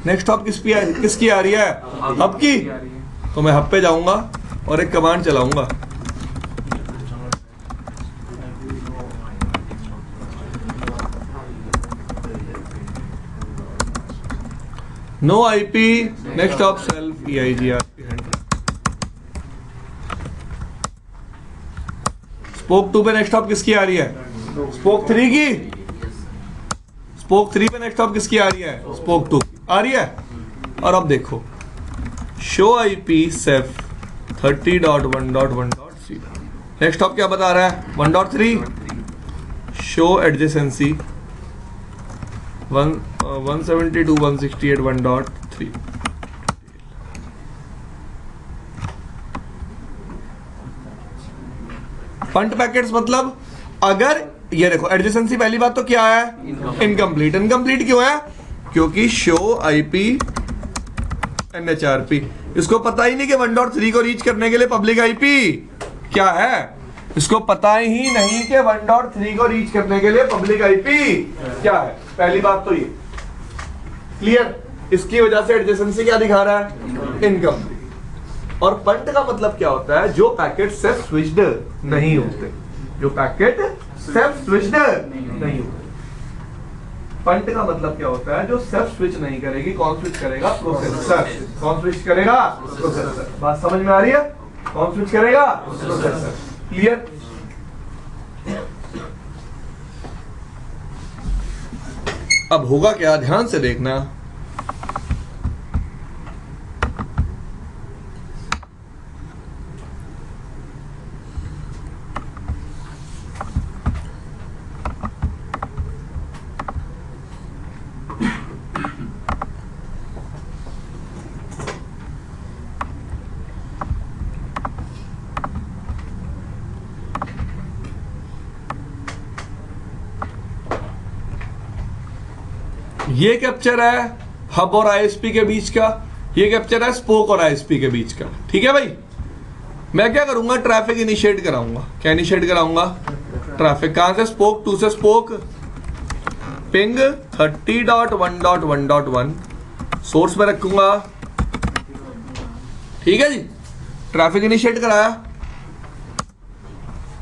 Speaker 1: नेक्स्ट हॉप किसकी आ रही है? हब की। तो मैं हब पे जाऊंगा और एक कमांड चलाऊंगा। No IP next of self EIGRP handle. Spoke 2 पे नेक्स्ट ऑफ किसकी आ रही है? स्पोक 3 की। स्पोक 3 पे नेक्स्ट ऑफ किसकी आ रही है? स्पोक 2 आ रही है। और अब देखो show IP safe 30.1.1.3 next of क्या बता रहा है? 1.3 शो एडजेसेंसी 172 168 1.3। पंट पैकेट्स मतलब अगर ये देखो एडजेसेंसी पहली बात तो क्या है? इनकम्प्लीट। इनकम्प्लीट क्यों है? क्योंकि शो आईपी NHRP इसको पता ही नहीं कि 1.3 को रीच करने के लिए पब्लिक आईपी क्या है। इसको पता ही नहीं कि 1.3 को रीच करने के लिए पब्लिक आईपी क्या है। पहली बात तो ये क्लियर। इसकी वजह से एडजेसेंसी क्या दिखा रहा है? इनकम्प्लीट। और पंट का मतलब क्या होता है? जो पैकेट सेल्फ स्विच्ड नहीं होते, जो पैकेट सेल्फ स्विच्ड नहीं होते। पंट का मतलब क्या होता है? जो सेल्फ स्विच नहीं करेगी। कौन स्विच करेगा? प्रोसेसर। कौन स्विच करेगा? प्रोसेसर। बात समझ में आ रही है? कौन स्विच करेगा? प्रोसेसर। क्लियर। अब होगा क्या? ध्यान से देखना। ये कैप्चर है हब और ISP के बीच का, ये कैप्चर है स्पोक और ISP के बीच का। ठीक है भाई। मैं क्या करूंगा? ट्रैफिक इनिशिएट कराऊंगा। क्या इनिशिएट कराऊंगा? ट्रैफिक। कहां से? स्पोक 2 से। स्पोक पिंग 30.1.1.1 सोर्स में रखूंगा। ठीक है जी। ट्रैफिक इनिशिएट कराया,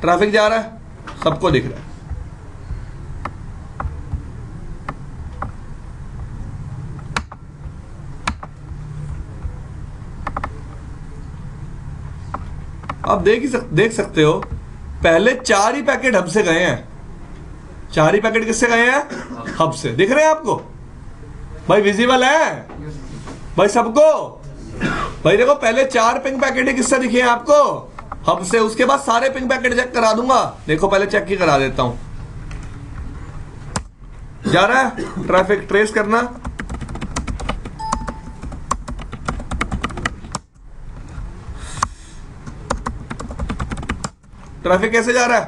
Speaker 1: ट्रैफिक जा रहा है, सबको दिख रहा है। आप देख सकते हो पहले 4 ही पैकेट हब से गए हैं। 4 ही पैकेट किससे गए हैं? हब से। दिख रहे हैं आपको भाई? विजिबल है भाई सबको? भाई देखो पहले 4 पिंग पैकेट ही किससे दिखे हैं आपको? हब से। उसके बाद सारे पिंग पैकेट चेक करा दूंगा। देखो पहले चेक ही करा देता हूं। जा रहा है ट्रैफिक। ट्रेस करना। ट्रैफिक कैसे जा रहा है?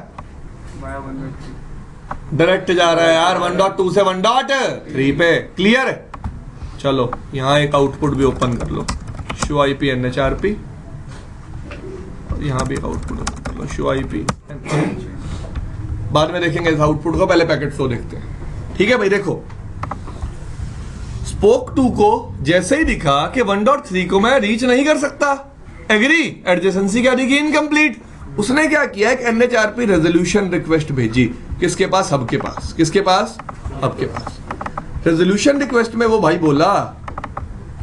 Speaker 1: डायरेक्ट जा रहा है यार 1.2 से 1.3 पे। क्लियर। चलो यहां एक आउटपुट भी ओपन कर लो। Show IP NHRP। यहां भी एक आउटपुट ओपन कर लो। Show IP. बाद में देखेंगे इस आउटपुट को, पहले पैकेट फ्लो देखते हैं। ठीक है भाई। देखो स्पोक 2 को जैसे ही दिखा कि 1.3 को मैं रीच नहीं कर सकता, एग्री। एडजेसेंसी क्या दिखी? इनकम्प्लीट। उसने क्या किया? एक NHRP रेजोल्यूशन रिक्वेस्ट भेजी। किसके पास? हब के पास। किसके पास? हब के पास। रेजोल्यूशन रिक्वेस्ट में वो भाई बोला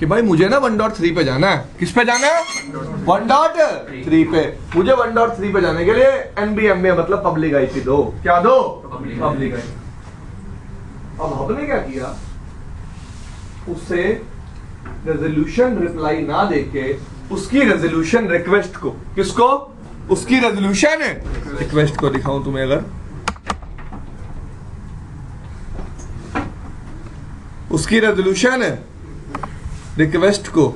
Speaker 1: कि भाई मुझे ना 1.3 पे जाना है। किस पे जाना है? 1.3 पे। मुझे 1.3 पे जाने के लिए NBMA मतलब पब्लिक आईपी दो। क्या दो? Public IP. अब हब ने क्या किया? उससे रेजोल्यूशन रिप्लाई ना देके उसकी रेजोल्यूशन रिक्वेस्ट को, किसको? उसकी रेजोल्यूशन रिक्वेस्ट को दिखाऊं तुम्हें अगर, उसकी रेजोल्यूशन रिक्वेस्ट को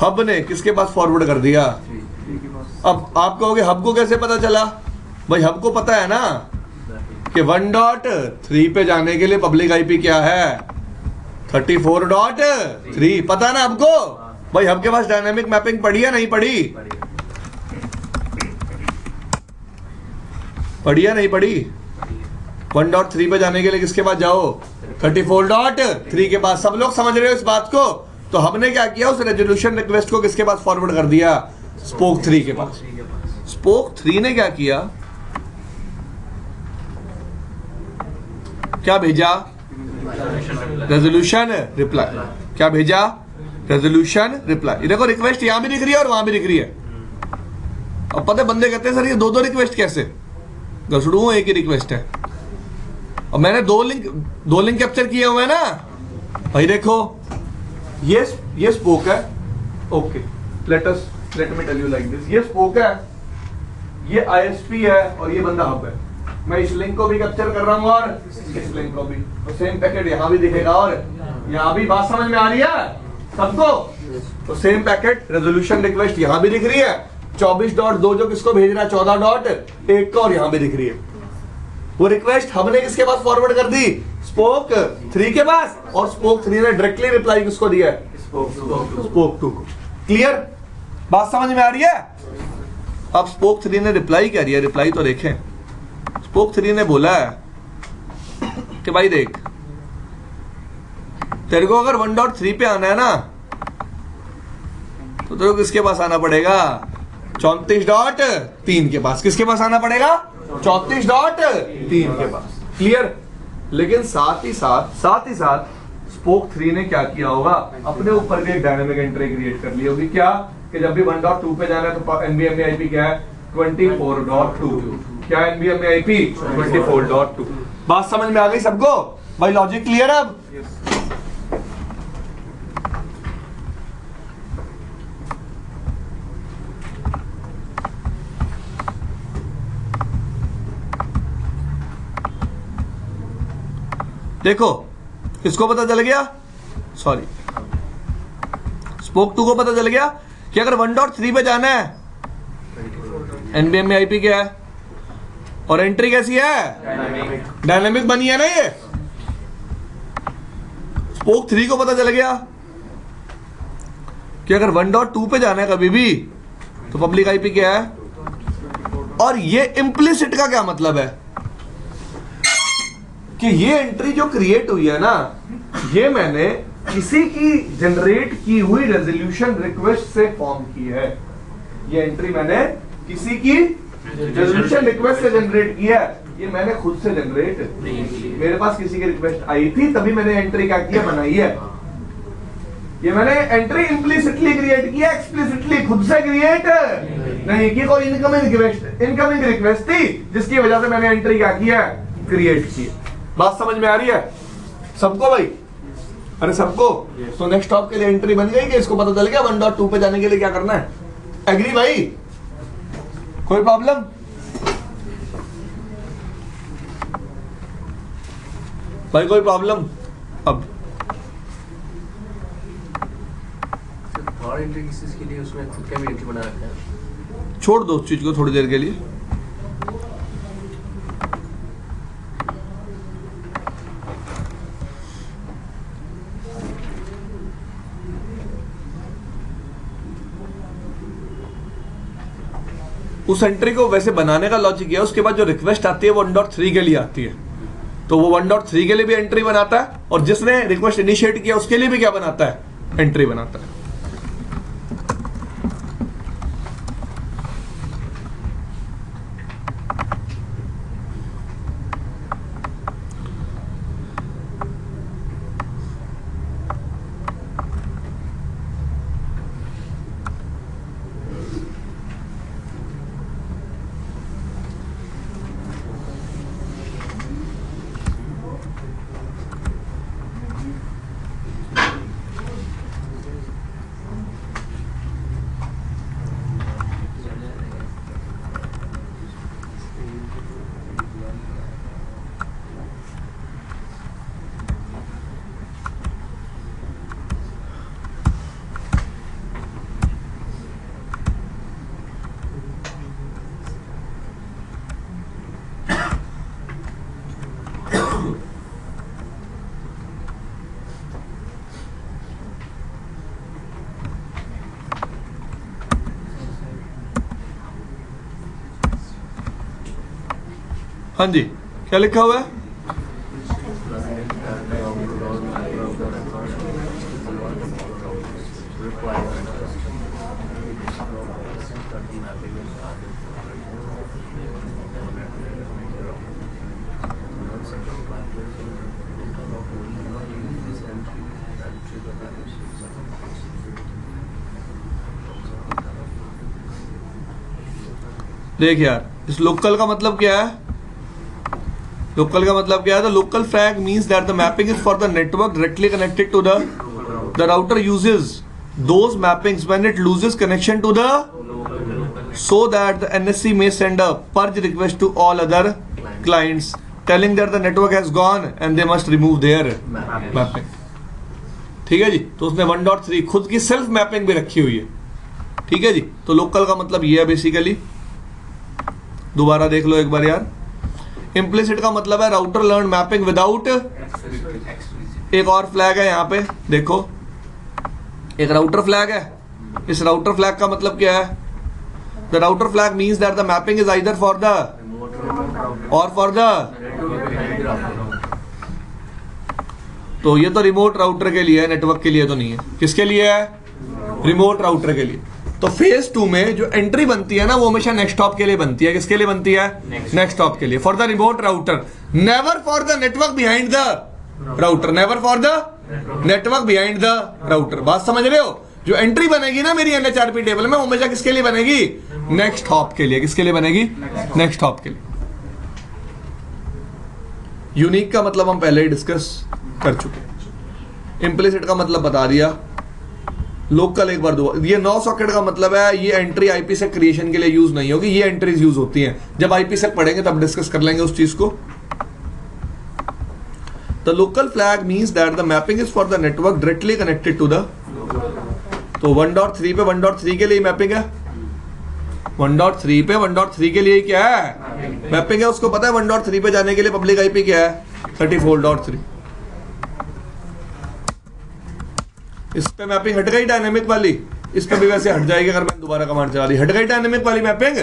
Speaker 1: हब ने किसके पास फॉरवर्ड कर दिया? अब आप कहोगे हब को कैसे पता चला? भाई हब को पता है ना कि 1.3 पे जाने के लिए पब्लिक आईपी क्या है? 34.3। पता है ना हब को? भाई हब के पास डायनामिक मैपिंग पढ़ी है नहीं पढ़ी? पढ़ी है नहीं पढ़ी? 1.3 पे जाने के लिए किसके पास जाओ? 34.3 के पास। सब लोग समझ रहे हो इस बात को? तो हमने क्या किया? उस रेजोल्यूशन रिक्वेस्ट को किसके पास फॉरवर्ड कर दिया? स्पोक 3 के पास। स्पोक 3 ने क्या किया? क्या भेजा? Resolution reply. क्या भेजा? Resolution reply. देखो रिक्वेस्ट यहां भी दिख रही है और वहां भी दिख रही है। अब पता है बंदे कहते हैं सर ये दो रिक्वेस्ट कैसे? गसड़ू एक ही रिक्वेस्ट है और मैंने दो लिंक कैप्चर किए हुए हैं ना भाई। देखो ये स्पोक है। Okay let me tell you like this. ये स्पोक है, ये आईएसपी है और ये बंदा हब है। मैं इस लिंक को भी कैप्चर कर रहा हूं और इस लिंक को भी, तो सेम पैकेट यहां भी दिखेगा और यहां भी। बात समझ में आ रही है सबको? तो सेम पैकेट रेजोल्यूशन रिक्वेस्ट यहां भी दिख रही है 24.2 जो किसको भेज रहा है 14.1 को, और यहां भी दिख रही है। वो रिक्वेस्ट हमने किसके पास फॉरवर्ड कर दी? स्पोक 3 के पास, और स्पोक 3 ने डायरेक्टली रिप्लाई किसको दिया है? स्पोक 2 को। क्लियर? बात समझ में आ रही है? अब स्पोक 3 ने रिप्लाई क्या दिया? रिप्लाई तो देखें। स्पोक 3 ने बोला है कि भाई देख, तेरे को अगर 1.3 पे आना है ना तो तेरे को किसके पास आना पड़ेगा? 34.3 के पास। किसके पास आना पड़ेगा? 34.3 के पास। क्लियर? लेकिन साथ ही साथ स्पोक 3 ने क्या किया होगा? अपने ऊपर भी एक डायनेमिक एंट्री क्रिएट कर ली होगी। क्या? कि जब भी 1.2 पे जाना है तो एनबीएमए आईपी क्या है? 24.2। क्या है एनबीएमए आईपी? 24.2। बात समझ में आ गई सबको? भाई लॉजिक क्लियर अब? देखो किसको पता चल गया? सॉरी, स्पोक 2 को पता चल गया कि अगर 1.3 पे जाना है एनबीएमए आईपी क्या है और एंट्री कैसी है? डायनेमिक बनी है ना ये। स्पोक 3 को पता चल गया कि अगर 1.2 पे जाना है कभी भी तो पब्लिक आईपी क्या है। और ये इम्प्लिसिट का क्या मतलब है? कि ये एंट्री जो क्रिएट हुई है ना, ये मैंने किसी की जनरेट की हुई रेजोल्यूशन रिक्वेस्ट से फॉर्म की है। ये एंट्री मैंने किसी की रेजोल्यूशन रिक्वेस्ट से जनरेट की है। ये मैंने खुद से जनरेट, मेरे पास किसी की रिक्वेस्ट आई थी तभी मैंने एंट्री क्या किया? बनाई है। ये मैंने एंट्री इम्प्लिसिटली क्रिएट किया, एक्सप्लिसिटली खुद से क्रिएट नहीं की। कोई इनकमिंग रिक्वेस्ट थी जिसकी वजह से मैंने एंट्री क्या किया? क्रिएट की। बात समझ में आ रही है सबको भाई? अरे सबको? तो नेक्स्ट स्टॉप के लिए एंट्री बन गई कि इसको पता चल गया 1.2 पे जाने के लिए क्या करना है? एग्री भाई? कोई प्रॉब्लम? भाई कोई प्रॉब्लम? अब
Speaker 3: और एंट्री किस चीज के लिए उसमें खुद का भी एंट्री बना रखा है?
Speaker 1: छोड़ दो उस चीज को थोड़ी देर के लिए। उस एंट्री को वैसे बनाने का लॉजिक है, उसके बाद जो रिक्वेस्ट आती है वो 1.3 के लिए आती है, तो वो 1.3 के लिए भी एंट्री बनाता है और जिसने रिक्वेस्ट इनिशिएट किया उसके लिए भी क्या बनाता है? एंट्री बनाता है। हाँ जी, क्या लिखा हुआ है? देख यार, इस लोकल का मतलब क्या है? लोकल का मतलब क्या है? The local flag means that the mapping is for the network directly connected to the router uses those mappings when it loses connection to the so that the NSC may send a purge request to all other clients telling that the network has gone and they must remove their mapping. ठीक है जी, तो उसने 1.3 खुद की self mapping भी रखी हुई है। ठीक है जी, तो लोकल का मतलब ये है बेसिकली। दोबारा देख लो एक बार यार। इम्प्लिसिट का मतलब है राउटर लर्न मैपिंग विदाउट। एक और फ्लैग है यहाँ पे देखो, एक राउटर फ्लैग है। इस राउटर फ्लैग का मतलब क्या है? The router flag means that the mapping is either for the or for the, तो ये तो रिमोट राउटर के लिए है, नेटवर्क के लिए तो नहीं है। किसके लिए है? रिमोट राउटर के लिए। तो फेज 2 में जो एंट्री बनती है ना, वो हमेशा नेक्स्ट हॉप के लिए बनती है। किसके लिए बनती है? नेक्स्ट हॉप के लिए, for the remote router, never for the network behind the router, never for the network behind the router. बात समझ रहे हो? जो एंट्री बनेगी ना मेरी NHRP टेबल में, वो हमेशा किसके लिए बनेगी? नेक्स्ट हॉप के लिए। किसके लिए बनेगी? नेक्स्ट हॉप के लिए। यूनिक का मतलब हम पहले ही डिस्कस कर चुके। इम्प्लिसिट का मतलब बता दिया। लोकल एक बार दो। ये 9 सॉकेट का मतलब है ये एंट्री IPsec क्रिएशन के लिए यूज नहीं होगी, ये एंट्रीज यूज होती हैं। जब IPsec पढ़ेंगे तब डिस्कस कर लेंगे उस चीज को। The local flag means that the mapping is for the network directly connected to the, तो 1.3 पे 1.3 के लिए मैपिंग है। 1.3 पे 1.3 के लिए क्या है? मैपिंग है। उसको पता है 1.3 पे जाने के लिए पब्लिक IP क्या है? 34.3। इस पे मैपिंग हट गई डायनेमिक वाली, इस पे भी वैसे हट जाएगी अगर मैंने दोबारा कमांड चला दी। हट गई डायनेमिक वाली मैपिंग,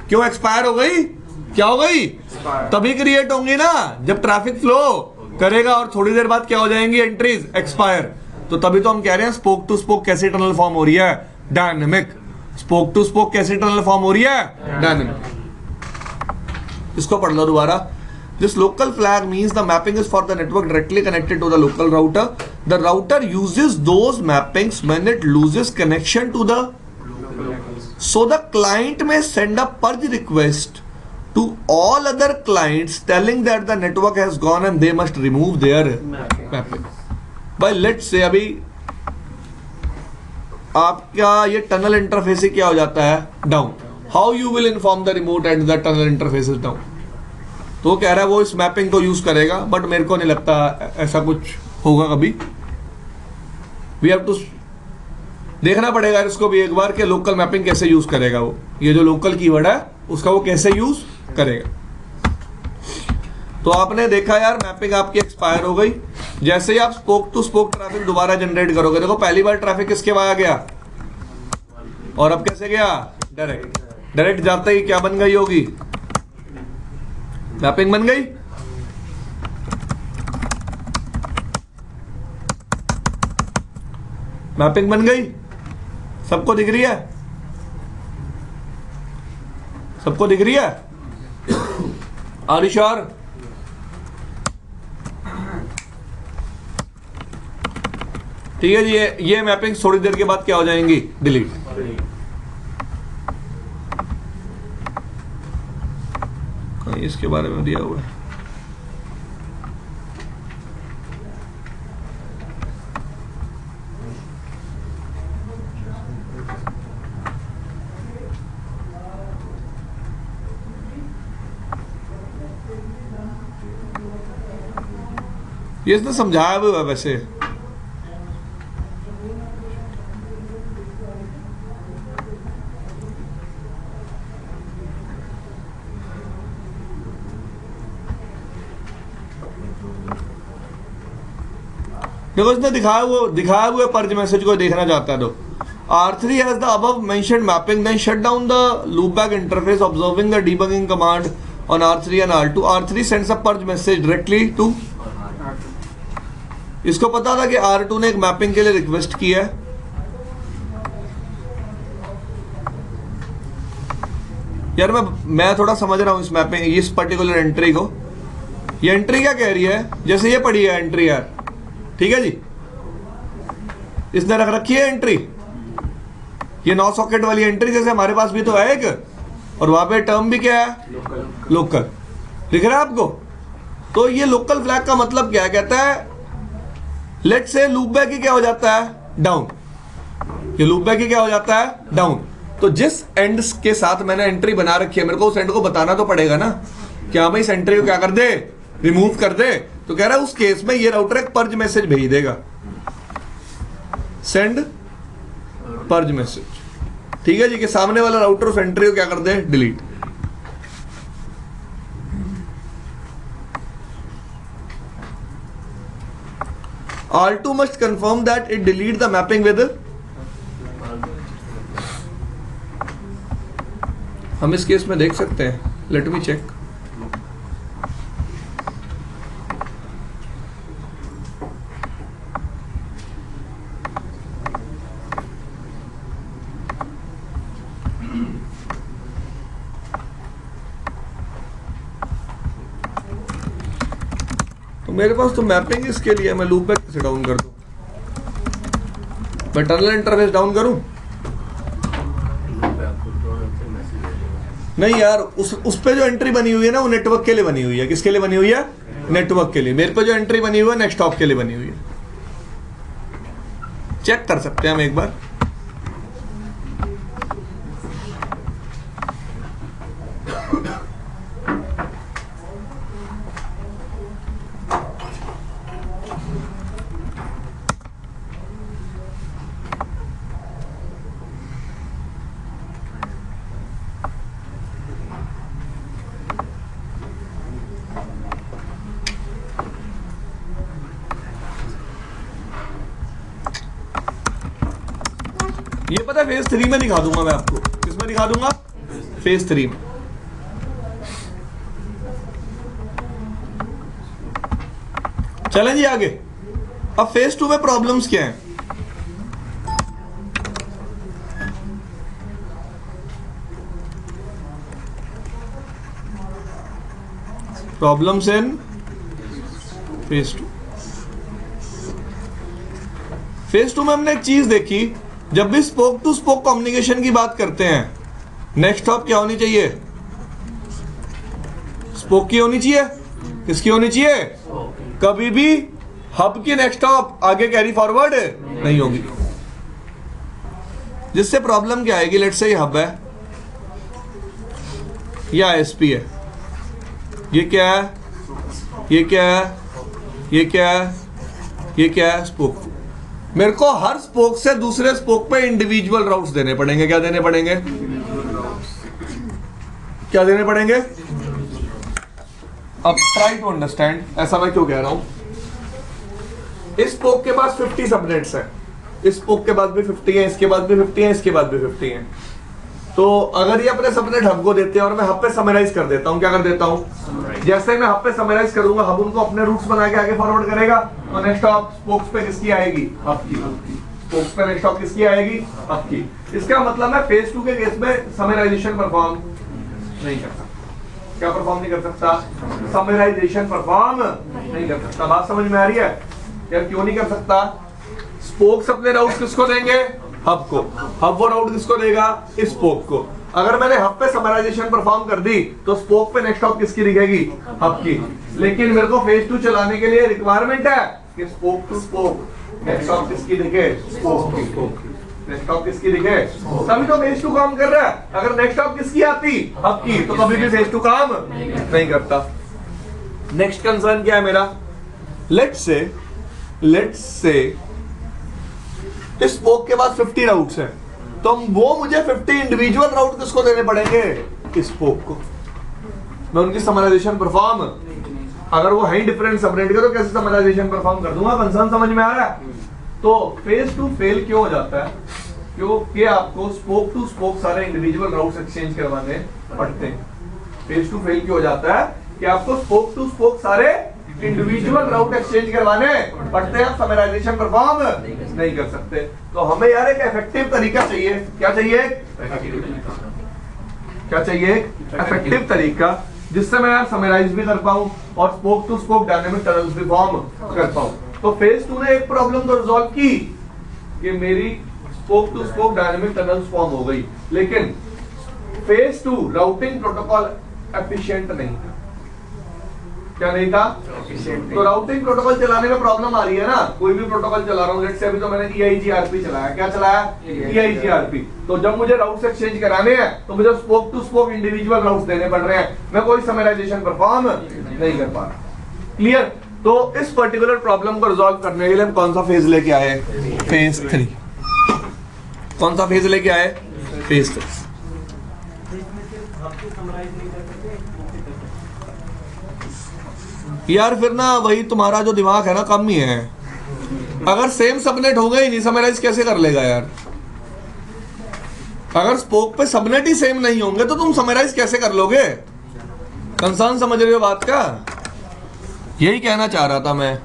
Speaker 1: क्यों? एक्सपायर हो गई। क्या हो गई? तभी क्रिएट होंगी ना जब ट्रैफिक फ्लो करेगा, और थोड़ी देर बाद क्या हो जाएंगी? Entries expire. तो तभी तो हम कह रहे हैं स्पोक टू स्पोक कैसे टनल फॉर्म हो रही है? डायनेमिक। स्पोक टू स्पोक कैसे टनल फॉर्म हो रही है? डायनेमिक। इसको पढ़ लो दोबारा। This local flag means the mapping is for the network directly connected to the local router. The router uses those mappings when it loses connection to the, so the client may send a purge request to all other clients telling that the network has gone and they must remove their mapping. भाई let's say अभी आपका ये tunnel interface क्या हो जाता है? Down. How you will inform the remote and the tunnel interface is down. तो कह रहा है वो इस मैपिंग को यूज करेगा, बट मेरे को नहीं लगता ऐसा कुछ होगा कभी। वी हैव टू देखना पड़ेगा इसको भी एक बार कि लोकल मैपिंग कैसे यूज करेगा वो। ये जो लोकल कीवर्ड है उसका वो कैसे यूज करेगा। तो आपने देखा यार, मैपिंग आपकी एक्सपायर हो गई। जैसे ही आप स्पोक टू स्पोक ट्रैफिक दोबारा जनरेट करोगे, देखो पहली बार ट्रैफिक किसके वहां गया और अब कैसे गया? डायरेक्ट। डायरेक्ट जाते ही क्या बन गई होगी? मैपिंग बन गई। मैपिंग बन गई। सबको दिख रही है? सबको दिख रही है? Are you sure? ठीक है जी। ये मैपिंग थोड़ी देर के बाद क्या हो जाएंगी? डिलीट। कहीं इसके बारे में दिया हुआ है। ये इसने समझाया भी हुआ वैसे। देखो इसने दिखाया हुआ पर्ज मैसेज को देखना चाहता है तो R3 has the above mentioned mapping, then shut down the loopback interface observing the debugging command on R3 and R2. R3 sends a purge message directly to, इसको पता था कि R2 ने एक मैपिंग के लिए रिक्वेस्ट की है। यार मैं थोड़ा समझ रहा हूं इस मैपिंग, इस पर्टिकुलर एंट्री को। ये एंट्री क्या कह रही है? जैसे ये पड़ी है एंट्री यार, ठीक है जी, इसने रख रखी है एंट्री, ये 9 सॉकेट वाली एंट्री, जैसे हमारे पास भी तो है एक, और वहां पे टर्म भी क्या है, लोकल। दिख रहा है आपको? तो ये लोकल फ्लैग का मतलब क्या है, कहता है लेट से लूप बैक ही क्या हो जाता है, डाउन। ये लूप बैक ही क्या हो जाता है, डाउन। तो जिस एंड के साथ मैंने एंट्री बना रखी है, मेरे को उस एंड को बताना तो पड़ेगा ना, क्या भाई इस एंट्री को क्या कर दे, रिमूव कर दे। तो कह रहा है उस केस में ये राउटर एक पर्ज मैसेज भेज देगा, सेंड पर्ज मैसेज। ठीक है जी, कि सामने वाला राउटर उस एंट्री को क्या कर दे, delete. R2 must confirm that it delete the mapping with, हम इस केस में देख सकते हैं, लेट मी चेक। तो मेरे पास तो मैपिंग इसके लिए, मैं लूप बैक कैसे डाउन कर दूं, मैं टर्मिनल इंटरफेस डाउन करूं? नहीं यार, उस पे जो एंट्री बनी हुई है ना, वो नेटवर्क के लिए बनी हुई है। किसके लिए बनी हुई है, नेटवर्क के लिए। मेरे पे जो एंट्री बनी हुई है नेक्स्ट हॉप के लिए बनी हुई है। चेक कर सकते हैं हम एक बार। ये पता है फेज 3 में दिखा दूंगा मैं आपको। किसमें दिखा दूंगा, फेज 3 में। चलें जी आगे। अब फेज 2 में प्रॉब्लम्स क्या हैं? Problems in phase 2। फेज 2 में हमने एक चीज देखी, जब भी स्पोक टू स्पोक कम्युनिकेशन की बात करते हैं, नेक्स्ट हॉप क्या होनी चाहिए, स्पोक की होनी चाहिए। किसकी होनी चाहिए, कभी भी हब की नेक्स्ट हॉप आगे कैरी फॉरवर्ड नहीं होगी। जिससे प्रॉब्लम क्या आएगी, लेट्स से ये हब है या एसपी है, ये क्या है, ये क्या है, ये क्या है, ये क्या है, स्पोक। मेरे को हर स्पोक से दूसरे स्पोक पे इंडिविजुअल राउट्स देने पड़ेंगे। क्या देने पड़ेंगे, क्या देने पड़ेंगे? अब ट्राई टू अंडरस्टैंड, ऐसा मैं क्यों कह रहा हूं। इस स्पोक के पास 50 सबनेट्स हैं, इस स्पोक के बाद भी 50 है, इसके बाद भी 50 है, इसके बाद भी 50 है। तो अगर ये अपने सबनेट हब को देते हैं और मैं हब पे समराइज कर देता हूं, क्या कर देता हूं, जैसे मैं हब पे समराइज करूंगा, हब उनको अपने रूट्स बना के आगे फॉरवर्ड करेगा। तो नेक्स्ट हॉप स्पोक्स पे किसकी आएगी, हब की। स्पोक्स पे नेक्स्ट हॉप किसकी आएगी, हब की। इसका मतलब मैं फेज 2 के केस में समराइजेशन परफॉर्म नहीं कर सकता। क्या परफॉर्म नहीं कर सकता, समराइजेशन परफॉर्म नहीं कर सकता। बात समझ में आ रही है यार, क्यों नहीं कर सकता? स्पोक्स अपने राउट किसको देंगे, हब को। हब वो राउट किसको देगा, इस स्पोक को। अगर मैंने हब पे समराइजेशन परफॉर्म कर दी तो स्पोक पे नेक्स्ट हॉप किसकी दिखेगी, हब की। लेकिन मेरे को फेज 2 चलाने के लिए रिक्वायरमेंट है कि spoke to spoke next hop किसकी दिखे, स्पोक की। नेक्स्ट हॉप किसकी दिखे, तभी तो फेज 2 काम कर रहा है। अगर नेक्स्ट हॉप किसकी आती, हब की, तो कभी भी फेज 2 काम नहीं करता। नेक्स्ट कंसर्न क्या है मेरा, लेट्स से इस स्पोक के बाद 50 राउट्स हैं, तो वो मुझे 50 इंडिविजुअल राउट किसको देने पड़ेंगे, इस स्पोक को। मैं उनकी समराइजेशन परफॉर्म, अगर वो है डिफरेंट सबनेट के, तो कैसे समराइजेशन परफॉर्म कर दूंगा। कंसर्न समझ में आ रहा है? तो फेज 2 फेल क्यों हो जाता है, क्योंकि आपको स्पोक टू स्पोक सारे इंडिविजुअल राउट्स एक्सचेंज करवाने पड़ते हैं। फेज 2 फेल क्यों हो जाता है कि आपको स्पोक टू स्पोक सारे इंडिविजुअल राउट एक्सचेंज करवाने पड़ते हैं, समराइजेशन परफॉर्म नहीं कर सकते। तो हमें यार एक इफेक्टिव तरीका चाहिए। क्या चाहिए, क्या चाहिए, इफेक्टिव तरीका, जिससे मैं यार समराइज भी कर पाऊं और spoke to spoke dynamic tunnels भी फॉर्म कर पाऊं। तो फेज 2 ने एक प्रॉब्लम तो रिजॉल्व की कि मेरी spoke to spoke dynamic tunnels form हो गई, लेकिन फेज 2 राउटिंग प्रोटोकॉल एफिशिएंट नहीं था। क्या नहीं था? तो राउटिंग प्रोटोकॉल चलाने में प्रॉब्लम आ रही है ना। कोई भी प्रोटोकॉल चला रहा हूं, लेट्स से अभी तो मैंने EIGRP चलाया। क्या चलाया? EIGRP। तो जब मुझे राउट्स एक्सचेंज कराने हैं तो मुझे spoke to spoke individual routes देने पड़ रहे हैं, मैं कोई समराइजेशन परफॉर्म नहीं कर पा रहा। क्लियर? तो इस पर्टिकुलर प्रॉब्लम को रिजॉल्व करने के लिए हम कौन सा फेज लेके आए? फेज 3। कौन सा फेज लेके आए? फेज 3। यार फिर ना वही तुम्हारा जो दिमाग है ना कम ही है। अगर सेम सबनेट होगा ही नहीं, समराइज कैसे कर लेगा यार? अगर स्पोक पे सबनेट ही सेम नहीं होंगे तो तुम समराइज कैसे कर लोगे? कंसर्न समझ रहे हो बात का? यही कहना चाह रहा था मैं।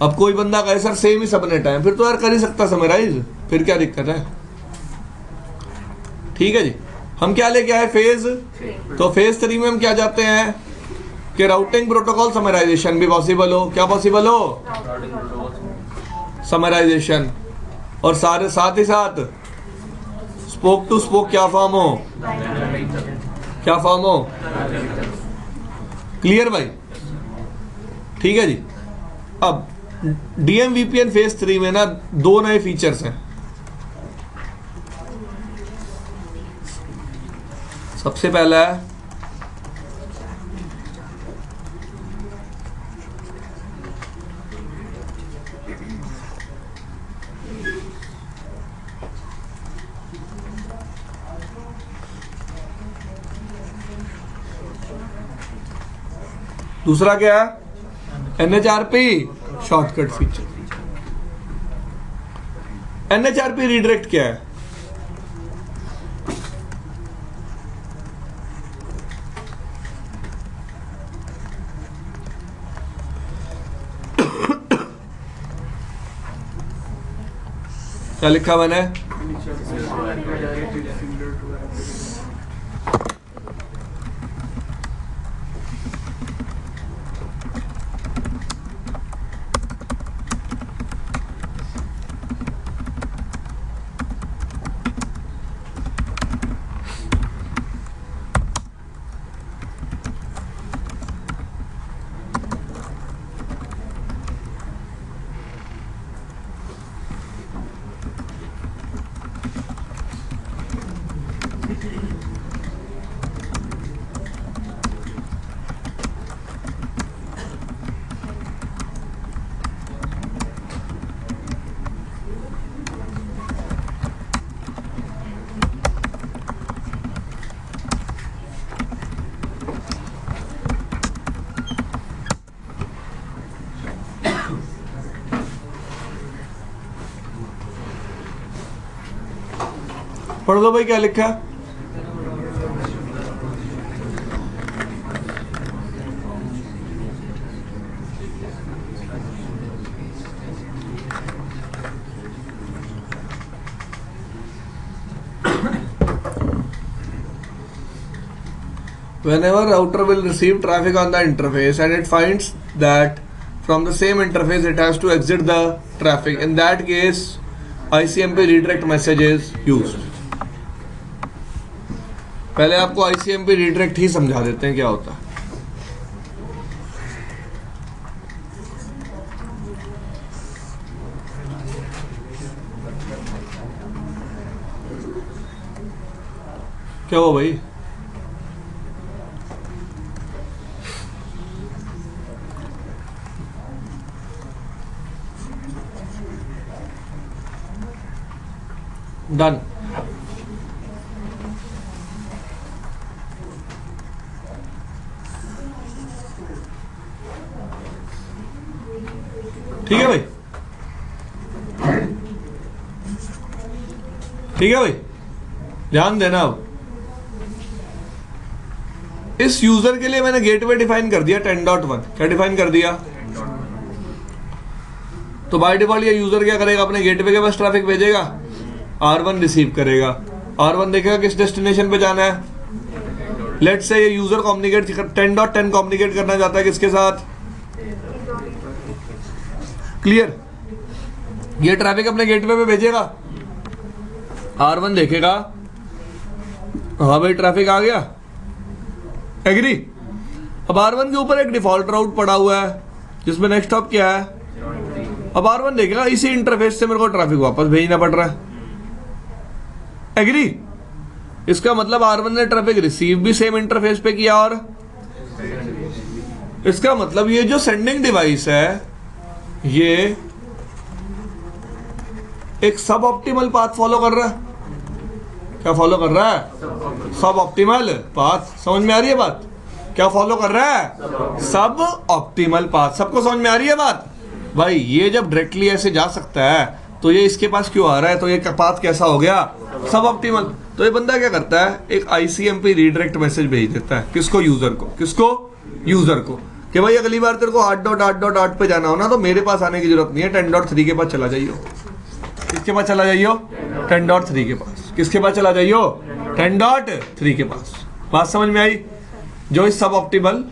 Speaker 1: अब कोई बंदा कहे सर सेम ही सबनेट है, फिर तो यार कर ही सकता समराइज, फिर क्या दिक्कत है? ठीक है जी। हम क्या लेके आए? फेज। तो फेज 3 में हम क्या जाते हैं कि राउटिंग प्रोटोकॉल समराइजेशन भी पॉसिबल हो। क्या पॉसिबल हो? समराइजेशन। और सारे साथ ही साथ स्पोक टू स्पोक क्या फॉर्म हो? क्या फॉर्म हो? क्लियर भाई? ठीक है जी। अब DMVPN फेज 3 में ना 2 नए फीचर्स हैं। सबसे पहला है दूसरा क्या है? NHRP shortcut feature. NHRP redirect क्या है? क्या लिखा मैंने? पढ़ लो भाई क्या लिखा? Whenever router will receive traffic on the interface and it finds that from the same interface it has to exit the traffic, in that case ICMP redirect message is used. पहले आपको ICMP redirect ही समझा देते हैं क्या होता है। क्या हुआ भाई? डन। ठीक है भाई? ठीक है भाई, ध्यान देना। अब इस यूजर के लिए मैंने गेटवे डिफाइन कर दिया 10.1। क्या डिफाइन कर दिया? तो बाय डिफॉल्ट ये यूजर क्या करेगा? अपने गेटवे के पास ट्रैफिक भेजेगा, R1 रिसीव करेगा, R1 देखेगा किस डेस्टिनेशन पे जाना है। लेट्स से ये यूजर कम्युनिकेट 10.10 कम्युनिकेट करना चाहता है किसके साथ? क्लियर? ये ट्रैफिक अपने गेटवे पे भेजेगा, R1 देखेगा हाँ भाई ट्रैफिक आ गया, एग्री। अब R1 के ऊपर एक डिफॉल्ट राउट पड़ा हुआ है जिसमें नेक्स्ट स्टॉप क्या है। अब R1 देखेगा इसी इंटरफेस से मेरे को ट्रैफिक वापस भेजना पड़ रहा है, एग्री। इसका मतलब R1 ने ट्रैफिक रिसीव भी सेम इंटरफेस पे किया, और इसका मतलब ये जो सेंडिंग डिवाइस है ये एक सब ऑप्टिमल पाथ फॉलो कर रहा है। क्या फॉलो कर रहा है? सब ऑप्टिमल पाथ। समझ में आ रही है बात? क्या फॉलो कर रहा है? सब ऑप्टिमल पाथ। सबको समझ में आ रही है बात? भाई ये जब डायरेक्टली ऐसे जा सकता है तो ये इसके पास क्यों आ रहा है? तो ये पाथ कैसा हो गया? सब ऑप्टिमल। तो ये बंदा क्या करता है, एक ICMP रीडायरेक्ट मैसेज भेज देता है। किसको? यूजर को। किसको? यूजर को। कि भाई अगली बार तेरे को 8.8.8 पे जाना हो ना तो मेरे पास आने की जरूरत नहीं है, 10.3 के पास चला जाइयो। किसके पास चला जाइयो? 10.3 के पास। किसके पास चला जाइयो? 10.3 के पास। बात समझ में आई? जो इस सब ऑप्टिमल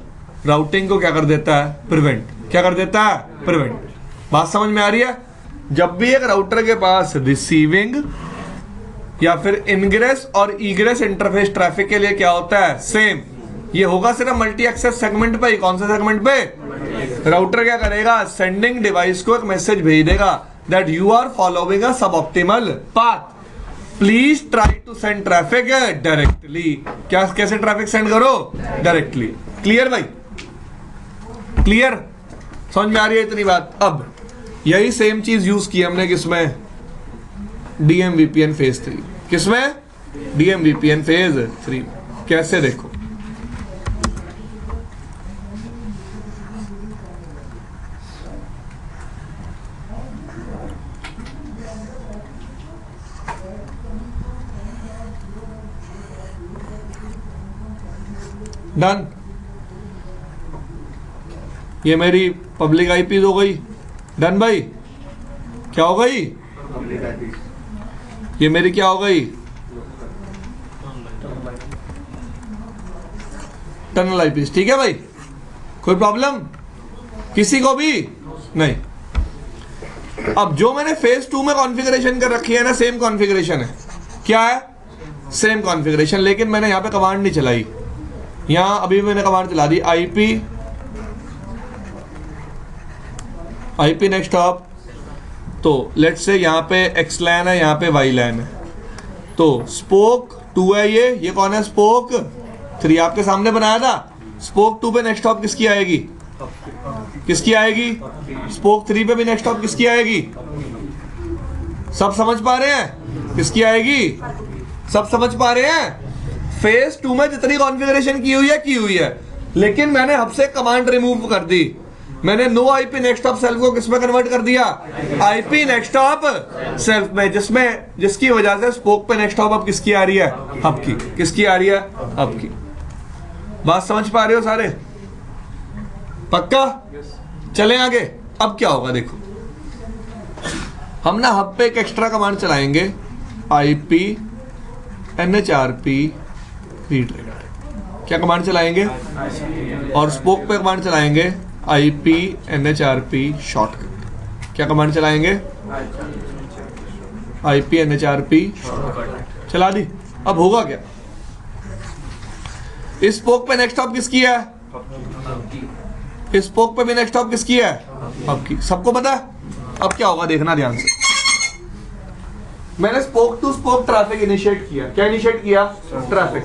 Speaker 1: राउटिंग को क्या कर देता है? प्रिवेंट। क्या कर देता है? प्रिवेंट। बात समझ में आ रही है? जब भी एक राउटर के पास रिसीविंग या फिर इनग्रेस और ईग्रेस इंटरफेस ट्रैफिक के लिए क्या होता है? सेम। ये होगा सिर्फ मल्टी एक्सेस सेगमेंट पे ही। कौन से सेगमेंट पे? राउटर क्या करेगा? सेंडिंग डिवाइस को एक मैसेज भेज देगा that you are following a sub optimal path, please try to send traffic directly. क्या? कैसे ट्रैफिक सेंड करो? डायरेक्टली। क्लियर भाई? क्लियर? समझ में आ रही है इतनी बात? अब यही सेम चीज यूज की हमने किसमें? DMVPN phase 3। किसमें? DMVPN phase 3। कैसे? देखो, डन। ये मेरी पब्लिक आईपी हो गई। डन भाई? क्या हो गई? ये मेरी क्या हो गई? Tunnel IP. ठीक है भाई? कोई प्रॉब्लम किसी को भी नहीं? अब जो मैंने फेज 2 में कॉन्फ़िगरेशन कर रखी है ना, सेम कॉन्फ़िगरेशन है। क्या है? Same configuration. लेकिन मैंने यहां पे कमांड नहीं चलाई। यहां अभी मैंने कमांड चला दी IP नेक्स्ट हॉप। तो लेट्स से यहाँ पे X लाइन है, यहाँ पे Y लाइन है। तो स्पोक 2 है ये कौन है? स्पोक 3 आपके सामने बनाया था। स्पोक 2 पे नेक्स्ट हॉप किसकी आएगी? किसकी आएगी? स्पोक 3 पे भी नेक्स्ट हॉप किसकी आएगी? सब समझ पा रहे हैं? किसकी आएगी? सब समझ पा रहे हैं? फेज 2 में जितनी कॉन्फ़िगरेशन की हुई है, लेकिन मैंने हब से कमांड रिमूव कर दी। मैंने no IP next hop self को किसमें कन्वर्ट कर दिया? IP नेक्स्ट हॉप सेल्फ में, जिसकी वजह से स्पोक पे नेक्स्ट हॉप अब किसकी आ रही है? हब की। किसकी आ रही है? हब की। बात समझ पा रहे हो सारे? पक्का? चलें आगे। अब क्या होगा देखो, हम ना हब पे एक एक्स्ट्रा कमांड चलाएंगे, IP NHRP रीडायरेक्ट। क्या कमांड चलाएंगे? और स्पोक पे कमांड चलाएंगे IP NHRP शॉर्टकट। क्या कमांड चलाएंगे? IP NHRP चला दी। अब होगा क्या? इस स्पोक पे नेक्स्ट हॉप किसकी है? इस स्पोक पे भी नेक्स्ट हॉप किसकी है? हब की। सबको पता है? अब क्या होगा देखना ध्यान से। मैंने spoke to spoke traffic initiate किया। क्या इनिशिएट किया? ट्रैफिक।